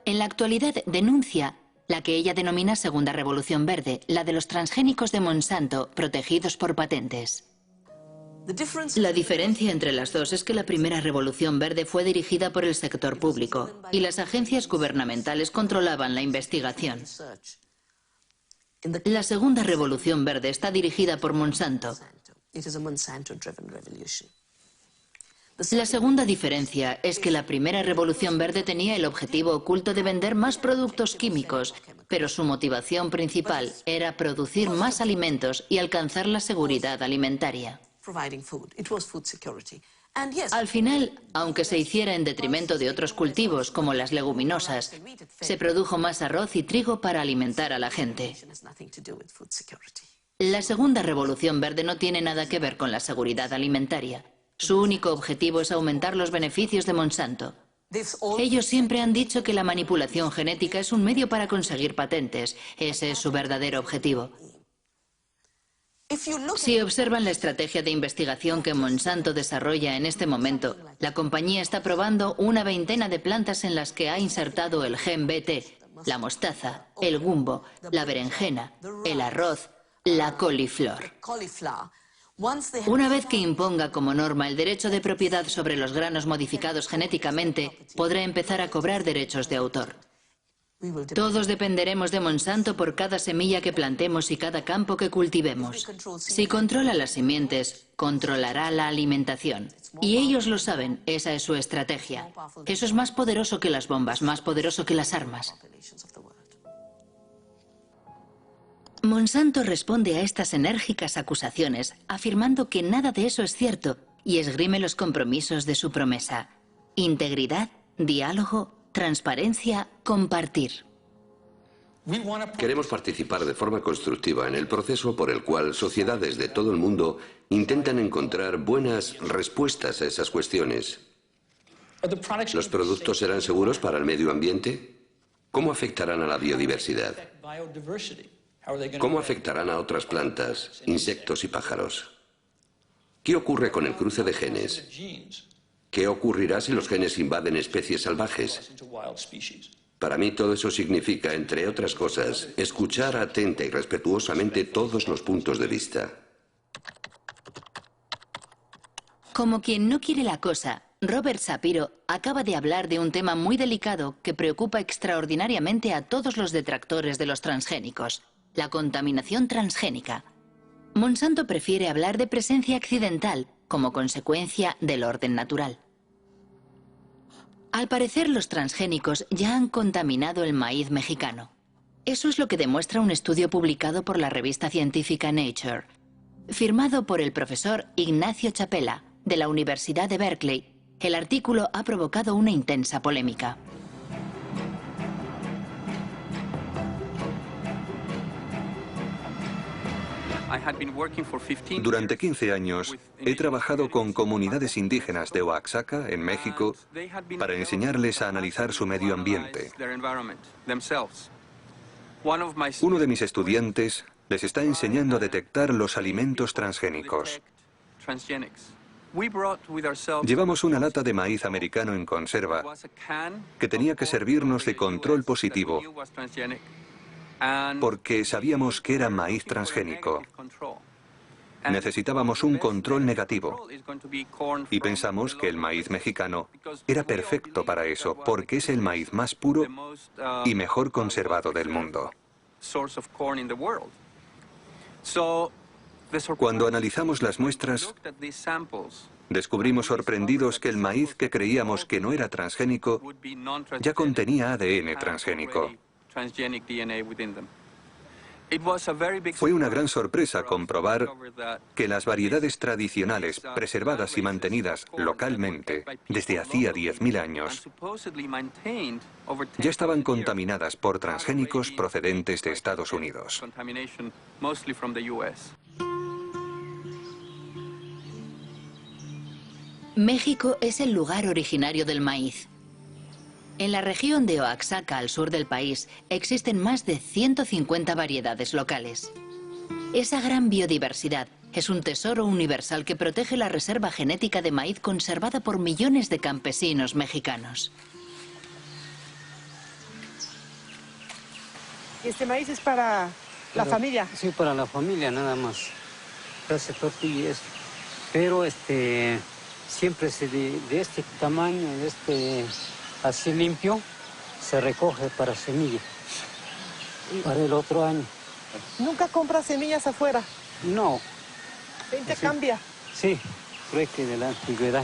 En la actualidad denuncia la que ella denomina Segunda Revolución Verde, la de los transgénicos de Monsanto protegidos por patentes. La diferencia entre las dos es que la primera Revolución Verde fue dirigida por el sector público y las agencias gubernamentales controlaban la investigación. La Segunda Revolución Verde está dirigida por Monsanto. La segunda diferencia es que la primera Revolución Verde tenía el objetivo oculto de vender más productos químicos, pero su motivación principal era producir más alimentos y alcanzar la seguridad alimentaria. Al final, aunque se hiciera en detrimento de otros cultivos como las leguminosas, se produjo más arroz y trigo para alimentar a la gente. La Segunda Revolución Verde no tiene nada que ver con la seguridad alimentaria. Su único objetivo es aumentar los beneficios de Monsanto. Ellos siempre han dicho que la manipulación genética es un medio para conseguir patentes. Ese es su verdadero objetivo. Si observan la estrategia de investigación que Monsanto desarrolla en este momento, la compañía está probando una veintena de plantas en las que ha insertado el gen BT, la mostaza, el gumbo, la berenjena, el arroz, la coliflor. Una vez que imponga como norma el derecho de propiedad sobre los granos modificados genéticamente, podrá empezar a cobrar derechos de autor. Todos dependeremos de Monsanto por cada semilla que plantemos y cada campo que cultivemos. Si controla las simientes, controlará la alimentación. Y ellos lo saben, esa es su estrategia. Eso es más poderoso que las bombas, más poderoso que las armas. Monsanto responde a estas enérgicas acusaciones afirmando que nada de eso es cierto y esgrime los compromisos de su promesa: integridad, diálogo, transparencia, compartir. Queremos participar de forma constructiva en el proceso por el cual sociedades de todo el mundo intentan encontrar buenas respuestas a esas cuestiones. ¿Los productos serán seguros para el medio ambiente? ¿Cómo afectarán a la biodiversidad? ¿Cómo afectarán a otras plantas, insectos y pájaros? ¿Qué ocurre con el cruce de genes? ¿Qué ocurrirá si los genes invaden especies salvajes? Para mí todo eso significa, entre otras cosas, escuchar atenta y respetuosamente todos los puntos de vista. Como quien no quiere la cosa, Robert Shapiro acaba de hablar de un tema muy delicado que preocupa extraordinariamente a todos los detractores de los transgénicos: la contaminación transgénica. Monsanto prefiere hablar de presencia accidental como consecuencia del orden natural. Al parecer, los transgénicos ya han contaminado el maíz mexicano. Eso es lo que demuestra un estudio publicado por la revista científica Nature, firmado por el profesor Ignacio Chapela, de la Universidad de Berkeley. El artículo ha provocado una intensa polémica. Durante 15 años he trabajado con comunidades indígenas de Oaxaca, en México, para enseñarles a analizar su medio ambiente. Uno de mis estudiantes les está enseñando a detectar los alimentos transgénicos. Llevamos una lata de maíz americano en conserva que tenía que servirnos de control positivo porque sabíamos que era maíz transgénico. Necesitábamos un control negativo y pensamos que el maíz mexicano era perfecto para eso, porque es el maíz más puro y mejor conservado del mundo. Cuando analizamos las muestras, descubrimos sorprendidos que el maíz que creíamos que no era transgénico ya contenía ADN transgénico. Fue una gran sorpresa comprobar que las variedades tradicionales, preservadas y mantenidas localmente desde hacía 10.000 años, ya estaban contaminadas por transgénicos procedentes de Estados Unidos. México es el lugar originario del maíz. En la región de Oaxaca, al sur del país, existen más de 150 variedades locales. Esa gran biodiversidad es un tesoro universal que protege la reserva genética de maíz conservada por millones de campesinos mexicanos. ¿Este maíz es para la familia? Sí, para la familia nada más. Hace tortillas. Pero siempre de este tamaño, así limpio, se recoge para semilla, para el otro año. ¿Nunca compras semillas afuera? No. ¿Se intercambia? Sí, trueque de la antigüedad.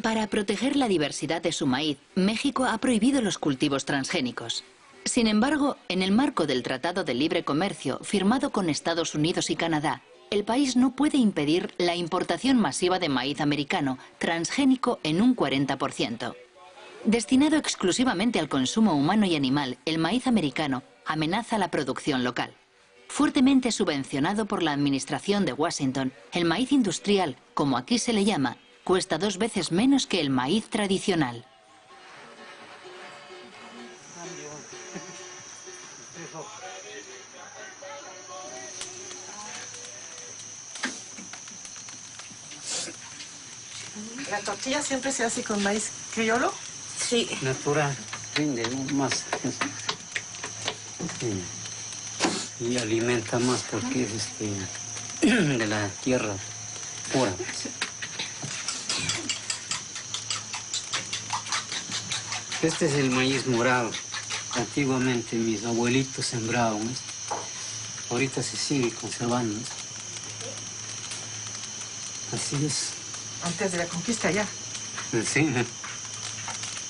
Para proteger la diversidad de su maíz, México ha prohibido los cultivos transgénicos. Sin embargo, en el marco del Tratado de Libre Comercio firmado con Estados Unidos y Canadá, el país no puede impedir la importación masiva de maíz americano, transgénico en un 40%. Destinado exclusivamente al consumo humano y animal, el maíz americano amenaza la producción local. Fuertemente subvencionado por la administración de Washington, el maíz industrial, como aquí se le llama, cuesta 2 veces menos que el maíz tradicional. ¿La tortilla siempre se hace con maíz criollo? Sí. Natural, rinde más. Y alimenta más porque es de la tierra pura. Este es el maíz morado. Antiguamente mis abuelitos sembraban esto. Ahorita se sigue conservando esto. Así es. Antes de la conquista ya. Sí.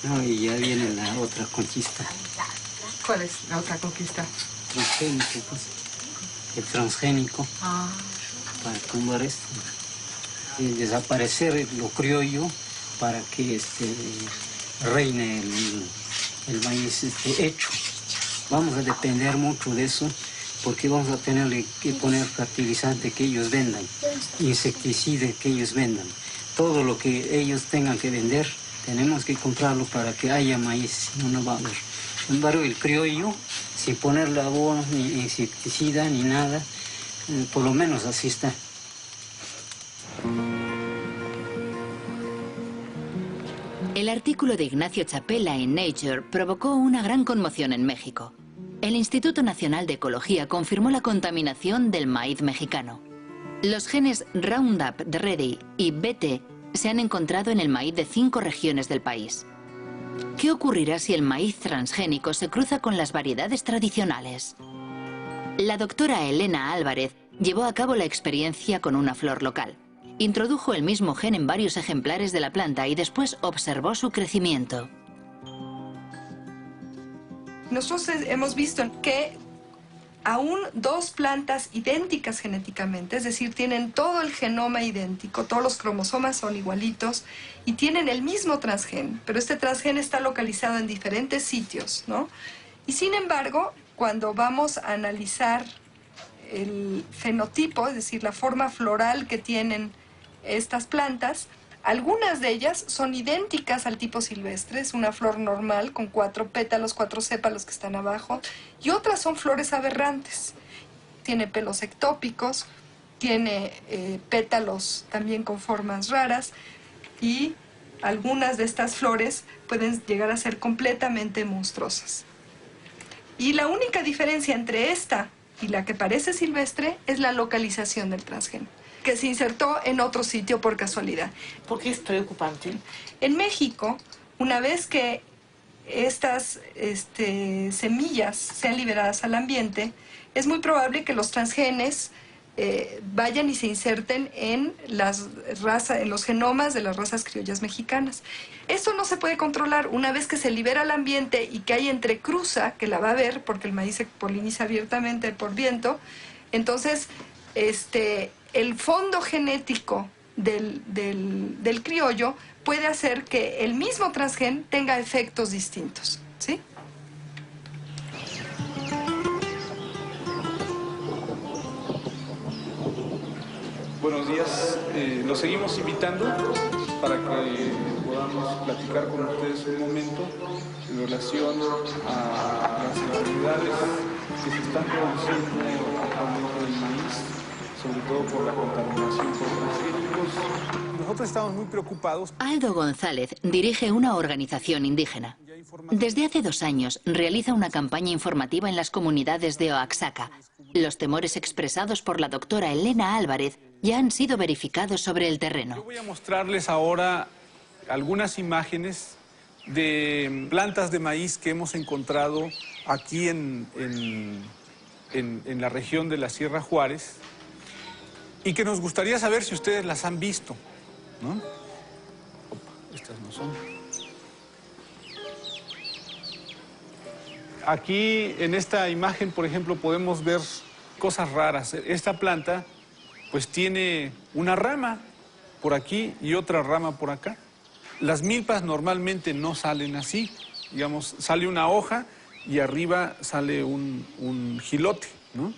No, y ya viene la otra conquista. ¿Cuál es la otra conquista? Transgénico, pues. El transgénico. Para tumbar esto. Y desaparecer lo criollo para que reine el maíz hecho. Vamos a depender mucho de eso porque vamos a tener que poner fertilizante que ellos vendan, insecticida que ellos vendan. Todo lo que ellos tengan que vender, tenemos que comprarlo para que haya maíz, si no, no va a haber. Sin embargo, el criollo, sin ponerle abono, ni insecticida, ni nada, Por lo menos así está. El artículo de Ignacio Chapela en Nature provocó una gran conmoción en México. El Instituto Nacional de Ecología confirmó la contaminación del maíz mexicano. Los genes Roundup Ready y BT se han encontrado en el maíz de 5 regiones del país. ¿Qué ocurrirá si el maíz transgénico se cruza con las variedades tradicionales? La doctora Elena Álvarez llevó a cabo la experiencia con una flor local. Introdujo el mismo gen en varios ejemplares de la planta y después observó su crecimiento. Nosotros hemos visto que aún 2 plantas idénticas genéticamente, es decir, tienen todo el genoma idéntico, todos los cromosomas son igualitos y tienen el mismo transgen, pero este transgen está localizado en diferentes sitios, ¿no? Y sin embargo, cuando vamos a analizar el fenotipo, es decir, la forma floral que tienen estas plantas, algunas de ellas son idénticas al tipo silvestre, es una flor normal con 4 pétalos, 4 sépalos que están abajo, y otras son flores aberrantes. Tiene pelos ectópicos, tiene pétalos también con formas raras, y algunas de estas flores pueden llegar a ser completamente monstruosas. Y la única diferencia entre esta y la que parece silvestre es la localización del transgén, que se insertó en otro sitio por casualidad. ¿Por qué es preocupante? En México, una vez que estas semillas sean liberadas al ambiente, es muy probable que los transgenes vayan y se inserten en los genomas de las razas criollas mexicanas. Esto no se puede controlar. Una vez que se libera al ambiente y que hay entrecruza, que la va a haber porque el maíz se poliniza abiertamente por viento, entonces el fondo genético del criollo puede hacer que el mismo transgen tenga efectos distintos, ¿sí? Buenos días, los seguimos invitando para que podamos platicar con ustedes un momento en relación a las enfermedades que se están produciendo actualmente en el maíz, sobre todo por la contaminación por transgénicos. Nosotros estamos muy preocupados. Aldo González dirige una organización indígena. Desde hace 2 años realiza una campaña informativa en las comunidades de Oaxaca. Los temores expresados por la doctora Elena Álvarez ya han sido verificados sobre el terreno. Yo voy a mostrarles ahora algunas imágenes de plantas de maíz que hemos encontrado aquí en la región de la Sierra Juárez y que nos gustaría saber si ustedes las han visto, ¿no? Estas no son. Aquí en esta imagen, por ejemplo, podemos ver cosas raras. Esta planta pues tiene una rama por aquí y otra rama por acá. Las milpas normalmente no salen así. Digamos, sale una hoja y arriba sale un jilote, ¿no?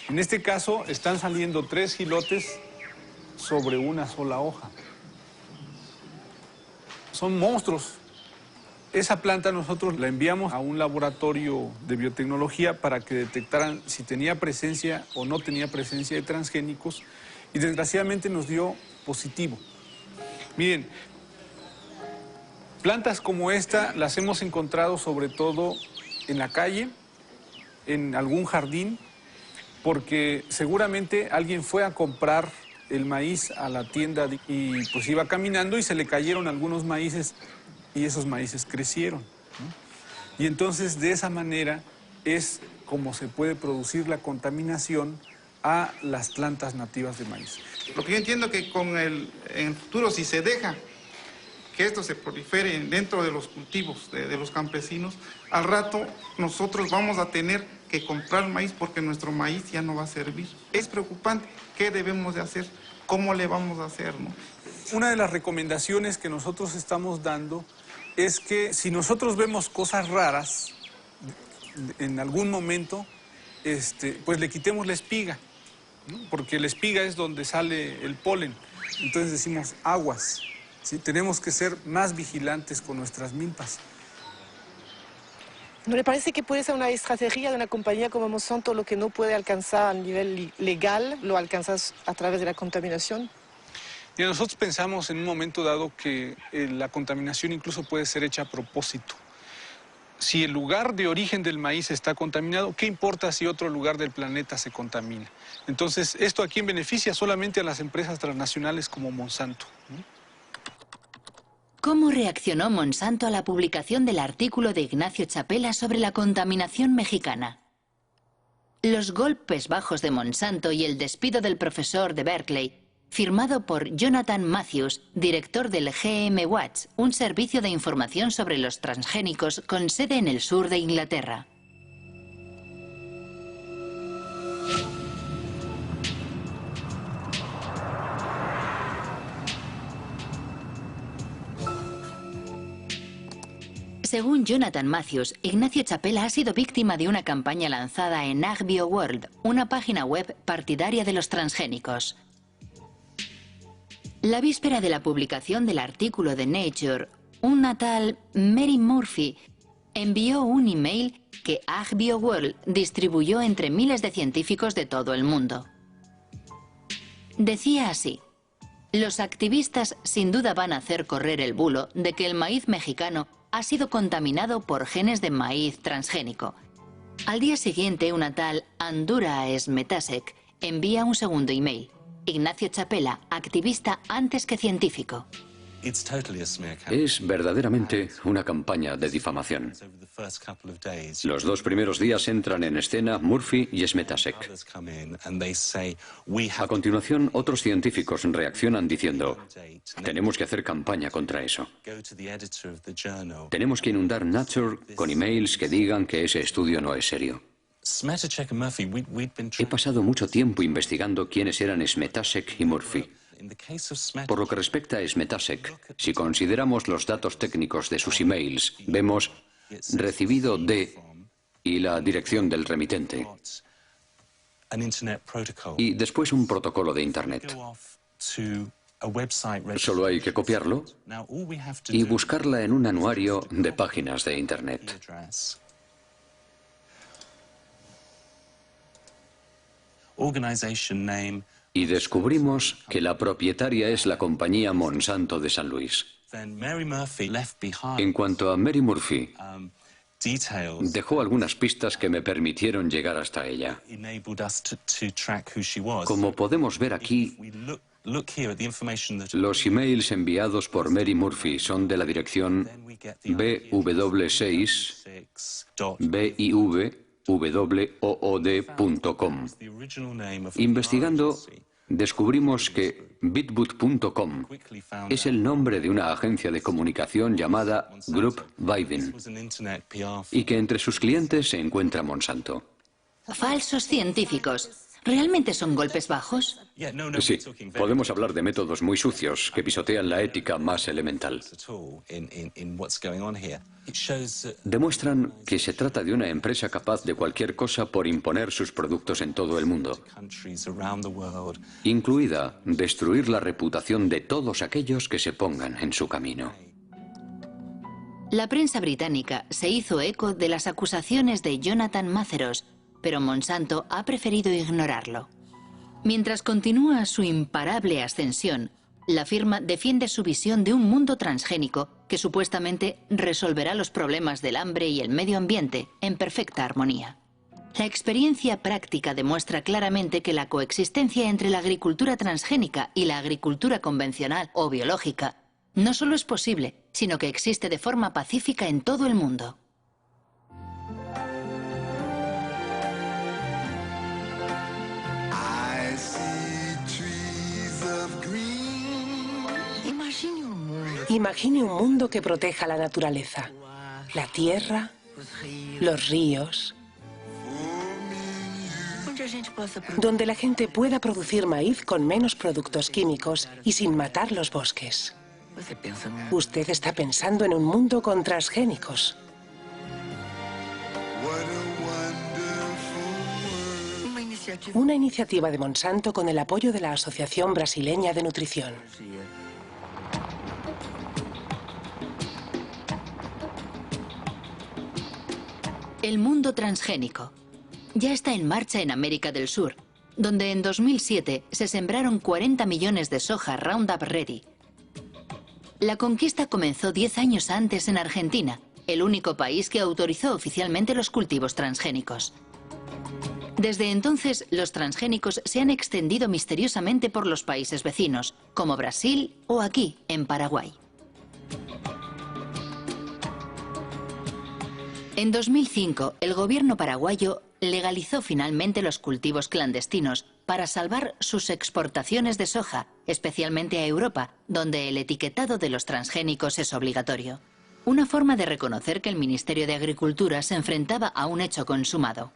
En este caso están saliendo 3 jilotes sobre una sola hoja. Son monstruos. Esa planta nosotros la enviamos a un laboratorio de biotecnología para que detectaran si tenía presencia o no tenía presencia de transgénicos y desgraciadamente nos dio positivo. Miren, plantas como esta las hemos encontrado sobre todo en la calle, en algún jardín, porque seguramente alguien fue a comprar el maíz a la tienda y pues iba caminando y se le cayeron algunos maíces y esos maíces crecieron, ¿no? Y entonces de esa manera es como se puede producir la contaminación a las plantas nativas de maíz. Lo que yo entiendo que en el futuro, si se deja que esto se prolifere dentro de los cultivos de los campesinos, al rato nosotros vamos a tener que comprar maíz porque nuestro maíz ya no va a servir. Es preocupante. ¿Qué debemos de hacer? ¿Cómo le vamos a hacer, no? Una de las recomendaciones que nosotros estamos dando es que si nosotros vemos cosas raras en algún momento, pues le quitemos la espiga, ¿no? Porque la espiga es donde sale el polen. Entonces decimos aguas, ¿sí? Tenemos que ser más vigilantes con nuestras milpas. ¿No le parece que puede ser una estrategia de una compañía como Monsanto lo que no puede alcanzar a nivel legal, lo alcanzas a través de la contaminación? Y nosotros pensamos en un momento dado que la contaminación incluso puede ser hecha a propósito. Si el lugar de origen del maíz está contaminado, ¿qué importa si otro lugar del planeta se contamina? Entonces, ¿esto a quién beneficia? Solamente a las empresas transnacionales como Monsanto, ¿no? ¿Cómo reaccionó Monsanto a la publicación del artículo de Ignacio Chapela sobre la contaminación mexicana? Los golpes bajos de Monsanto y el despido del profesor de Berkeley, firmado por Jonathan Matthews, director del GM Watch, un servicio de información sobre los transgénicos con sede en el sur de Inglaterra. Según Jonathan Matthews, Ignacio Chapela ha sido víctima de una campaña lanzada en AgBioWorld, una página web partidaria de los transgénicos. La víspera de la publicación del artículo de Nature, una tal Mary Murphy envió un email que AgBioWorld distribuyó entre miles de científicos de todo el mundo. Decía así: los activistas sin duda van a hacer correr el bulo de que el maíz mexicano ha sido contaminado por genes de maíz transgénico. Al día siguiente, una tal Andura Smetasek envía un segundo email. Ignacio Chapela, activista antes que científico. Es verdaderamente una campaña de difamación. Los 2 primeros días entran en escena Murphy y Smetasek. A continuación, otros científicos reaccionan diciendo: tenemos que hacer campaña contra eso. Tenemos que inundar Nature con emails que digan que ese estudio no es serio. He pasado mucho tiempo investigando quiénes eran Smetasek y Murphy. Por lo que respecta a Smetasek, si consideramos los datos técnicos de sus emails, vemos recibido de y la dirección del remitente, y después un protocolo de Internet. Solo hay que copiarlo y buscarla en un anuario de páginas de Internet. Y descubrimos que la propietaria es la compañía Monsanto de San Luis. En cuanto a Mary Murphy, dejó algunas pistas que me permitieron llegar hasta ella. Como podemos ver aquí, los emails enviados por Mary Murphy son de la dirección bw6biv.wood.com. Investigando, descubrimos que bitboot.com es el nombre de una agencia de comunicación llamada Group Vivin y que entre sus clientes se encuentra Monsanto. Falsos científicos. ¿Realmente son golpes bajos? Sí, podemos hablar de métodos muy sucios que pisotean la ética más elemental. Demuestran que se trata de una empresa capaz de cualquier cosa por imponer sus productos en todo el mundo, incluida destruir la reputación de todos aquellos que se pongan en su camino. La prensa británica se hizo eco de las acusaciones de Jonathan Matthews, pero Monsanto ha preferido ignorarlo. Mientras continúa su imparable ascensión, la firma defiende su visión de un mundo transgénico que supuestamente resolverá los problemas del hambre y el medio ambiente en perfecta armonía. La experiencia práctica demuestra claramente que la coexistencia entre la agricultura transgénica y la agricultura convencional o biológica no solo es posible, sino que existe de forma pacífica en todo el mundo. Imagine un mundo que proteja la naturaleza, la tierra, los ríos, donde la gente pueda producir maíz con menos productos químicos y sin matar los bosques. Usted está pensando en un mundo con transgénicos. Una iniciativa de Monsanto con el apoyo de la Asociación Brasileña de Nutrición. El mundo transgénico. Ya está en marcha en América del Sur, donde en 2007 se sembraron 40 millones de soja Roundup Ready. La conquista comenzó 10 años antes en Argentina, el único país que autorizó oficialmente los cultivos transgénicos. Desde entonces, los transgénicos se han extendido misteriosamente por los países vecinos, como Brasil o aquí, en Paraguay. En 2005, el gobierno paraguayo legalizó finalmente los cultivos clandestinos para salvar sus exportaciones de soja, especialmente a Europa, donde el etiquetado de los transgénicos es obligatorio. Una forma de reconocer que el Ministerio de Agricultura se enfrentaba a un hecho consumado.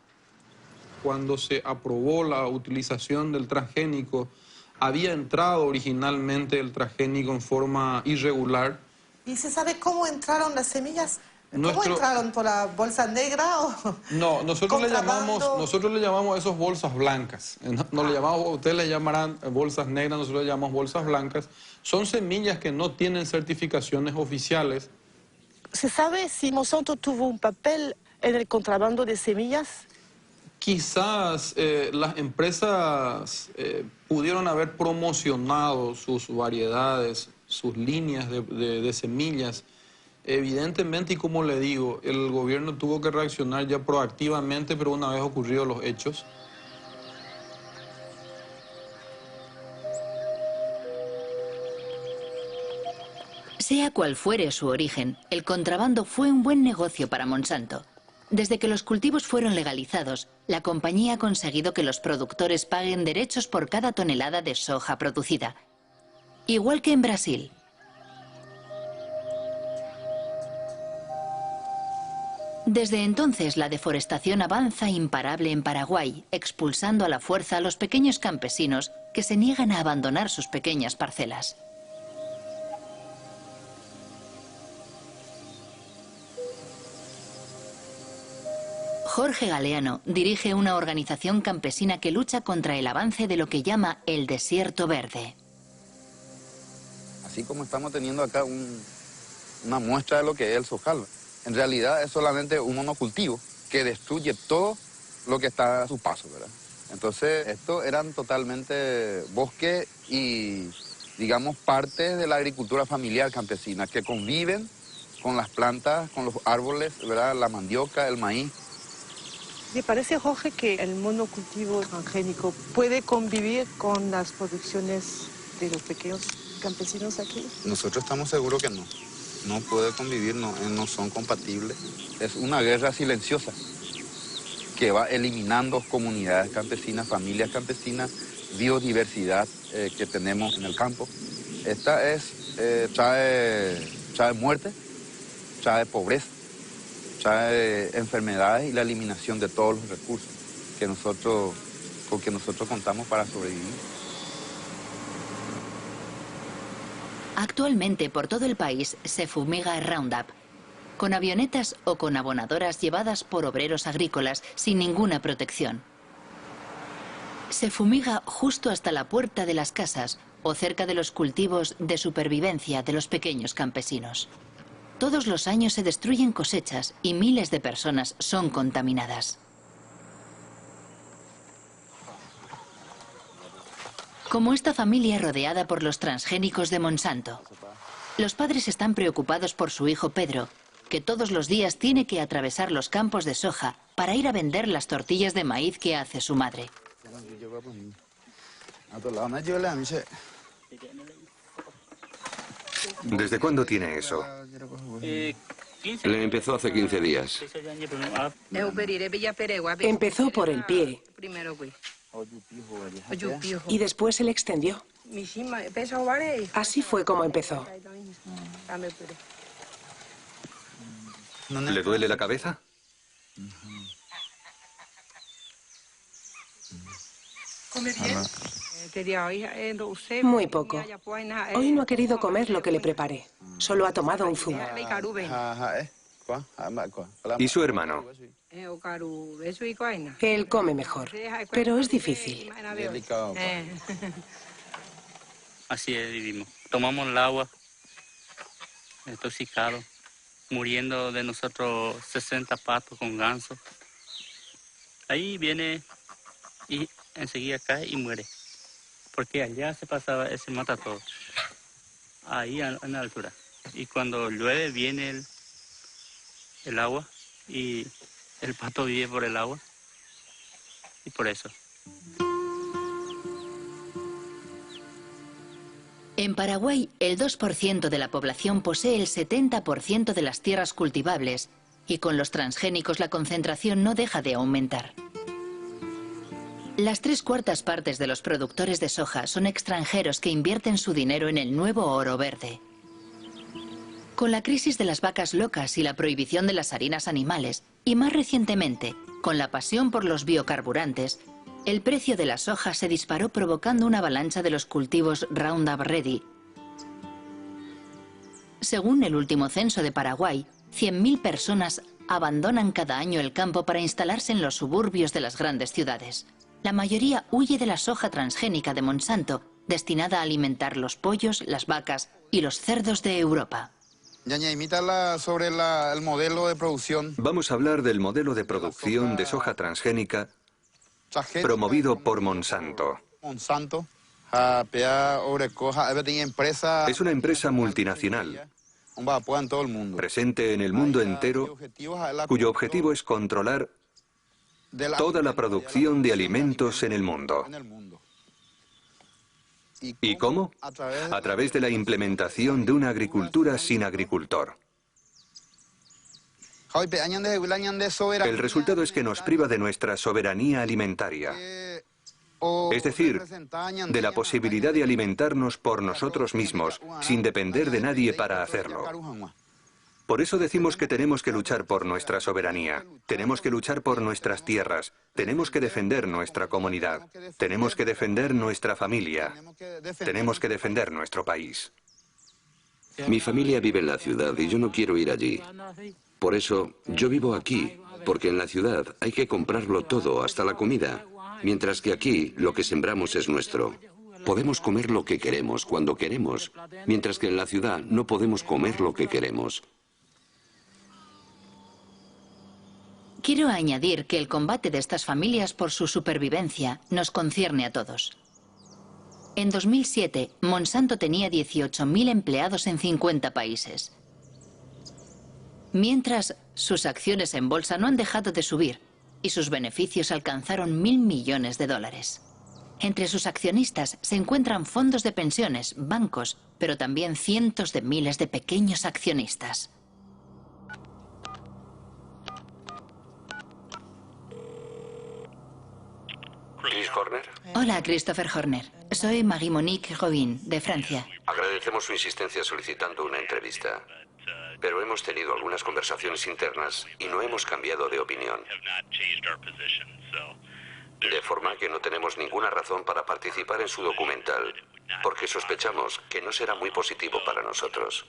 Cuando se aprobó la utilización del transgénico, había entrado originalmente el transgénico en forma irregular. ¿Y se sabe cómo entraron las semillas? ¿Cómo entraron? ¿Por la bolsa negra o...? No, nosotros le llamamos a esos bolsas blancas. No le llamamos, ustedes le llamarán bolsas negras, nosotros le llamamos bolsas blancas. Son semillas que no tienen certificaciones oficiales. ¿Se sabe si Monsanto tuvo un papel en el contrabando de semillas? Quizás las empresas pudieron haber promocionado sus variedades, sus líneas de semillas. Evidentemente, y como le digo, el gobierno tuvo que reaccionar ya proactivamente, pero una vez ocurridos los hechos. Sea cual fuere su origen, el contrabando fue un buen negocio para Monsanto. Desde que los cultivos fueron legalizados, la compañía ha conseguido que los productores paguen derechos por cada tonelada de soja producida. Igual que en Brasil. Desde entonces, la deforestación avanza imparable en Paraguay, expulsando a la fuerza a los pequeños campesinos que se niegan a abandonar sus pequeñas parcelas. Jorge Galeano dirige una organización campesina que lucha contra el avance de lo que llama el desierto verde. Así como estamos teniendo acá una muestra de lo que es el sojal, en realidad es solamente un monocultivo que destruye todo lo que está a su paso, ¿verdad? Entonces, estos eran totalmente bosques y, digamos, partes de la agricultura familiar campesina que conviven con las plantas, con los árboles, ¿verdad? La mandioca, el maíz. ¿Le parece, Jorge, que el monocultivo transgénico puede convivir con las producciones de los pequeños campesinos aquí? Nosotros estamos seguros que no. No puede convivir, no son compatibles. Es una guerra silenciosa que va eliminando comunidades campesinas, familias campesinas, biodiversidad que tenemos en el campo. Esta trae muerte, trae pobreza, trae enfermedades y la eliminación de todos los recursos con que nosotros contamos para sobrevivir. Actualmente por todo el país se fumiga Roundup, con avionetas o con abonadoras llevadas por obreros agrícolas sin ninguna protección. Se fumiga justo hasta la puerta de las casas o cerca de los cultivos de supervivencia de los pequeños campesinos. Todos los años se destruyen cosechas y miles de personas son contaminadas. Como esta familia rodeada por los transgénicos de Monsanto. Los padres están preocupados por su hijo Pedro, que todos los días tiene que atravesar los campos de soja para ir a vender las tortillas de maíz que hace su madre. ¿Desde cuándo tiene eso? Le empezó hace 15 días. Empezó por el pie y después se le extendió. Así fue como empezó. ¿Le duele la cabeza? ¿Come bien? Muy poco. Hoy no ha querido comer lo que le preparé. Solo ha tomado un zumo. ¿Y su hermano? Él come mejor, pero es difícil. Así es, vivimos. Tomamos el agua, intoxicado. muriendo de nosotros 60 patos con ganso. Ahí viene y enseguida cae y muere. Porque allá se pasaba, se mata todo. Ahí en la altura. Y cuando llueve viene el agua y el pato vive por el agua. Y por eso. En Paraguay, el 2% de la población posee el 70% de las tierras cultivables y con los transgénicos la concentración no deja de aumentar. Las 3/4 partes de los productores de soja son extranjeros que invierten su dinero en el nuevo oro verde. Con la crisis de las vacas locas y la prohibición de las harinas animales, y más recientemente, con la pasión por los biocarburantes, el precio de la soja se disparó provocando una avalancha de los cultivos Roundup Ready. Según el último censo de Paraguay, 100.000 personas abandonan cada año el campo para instalarse en los suburbios de las grandes ciudades. La mayoría huye de la soja transgénica de Monsanto, destinada a alimentar los pollos, las vacas y los cerdos de Europa. Ñaña, imítala sobre el modelo de producción. Vamos a hablar del modelo de producción de soja transgénica promovido por Monsanto. Es una empresa multinacional presente en el mundo entero, cuyo objetivo es controlar toda la producción de alimentos en el mundo. ¿Y cómo? A través de la implementación de una agricultura sin agricultor. El resultado es que nos priva de nuestra soberanía alimentaria, es decir, de la posibilidad de alimentarnos por nosotros mismos, sin depender de nadie para hacerlo. Por eso decimos que tenemos que luchar por nuestra soberanía, tenemos que luchar por nuestras tierras, tenemos que defender nuestra comunidad, tenemos que defender nuestra familia, tenemos que defender nuestro país. Mi familia vive en la ciudad y yo no quiero ir allí. Por eso, yo vivo aquí, porque en la ciudad hay que comprarlo todo, hasta la comida, mientras que aquí lo que sembramos es nuestro. Podemos comer lo que queremos, cuando queremos, mientras que en la ciudad no podemos comer lo que queremos. Quiero añadir que el combate de estas familias por su supervivencia nos concierne a todos. En 2007, Monsanto tenía 18.000 empleados en 50 países. Mientras, sus acciones en bolsa no han dejado de subir y sus beneficios alcanzaron $1.000 millones. Entre sus accionistas se encuentran fondos de pensiones, bancos, pero también cientos de miles de pequeños accionistas. ¿Chris Horner? Hola, Christopher Horner. Soy Marie-Monique Robin, de Francia. Agradecemos su insistencia solicitando una entrevista. Pero hemos tenido algunas conversaciones internas y no hemos cambiado de opinión. De forma que no tenemos ninguna razón para participar en su documental, porque sospechamos que no será muy positivo para nosotros.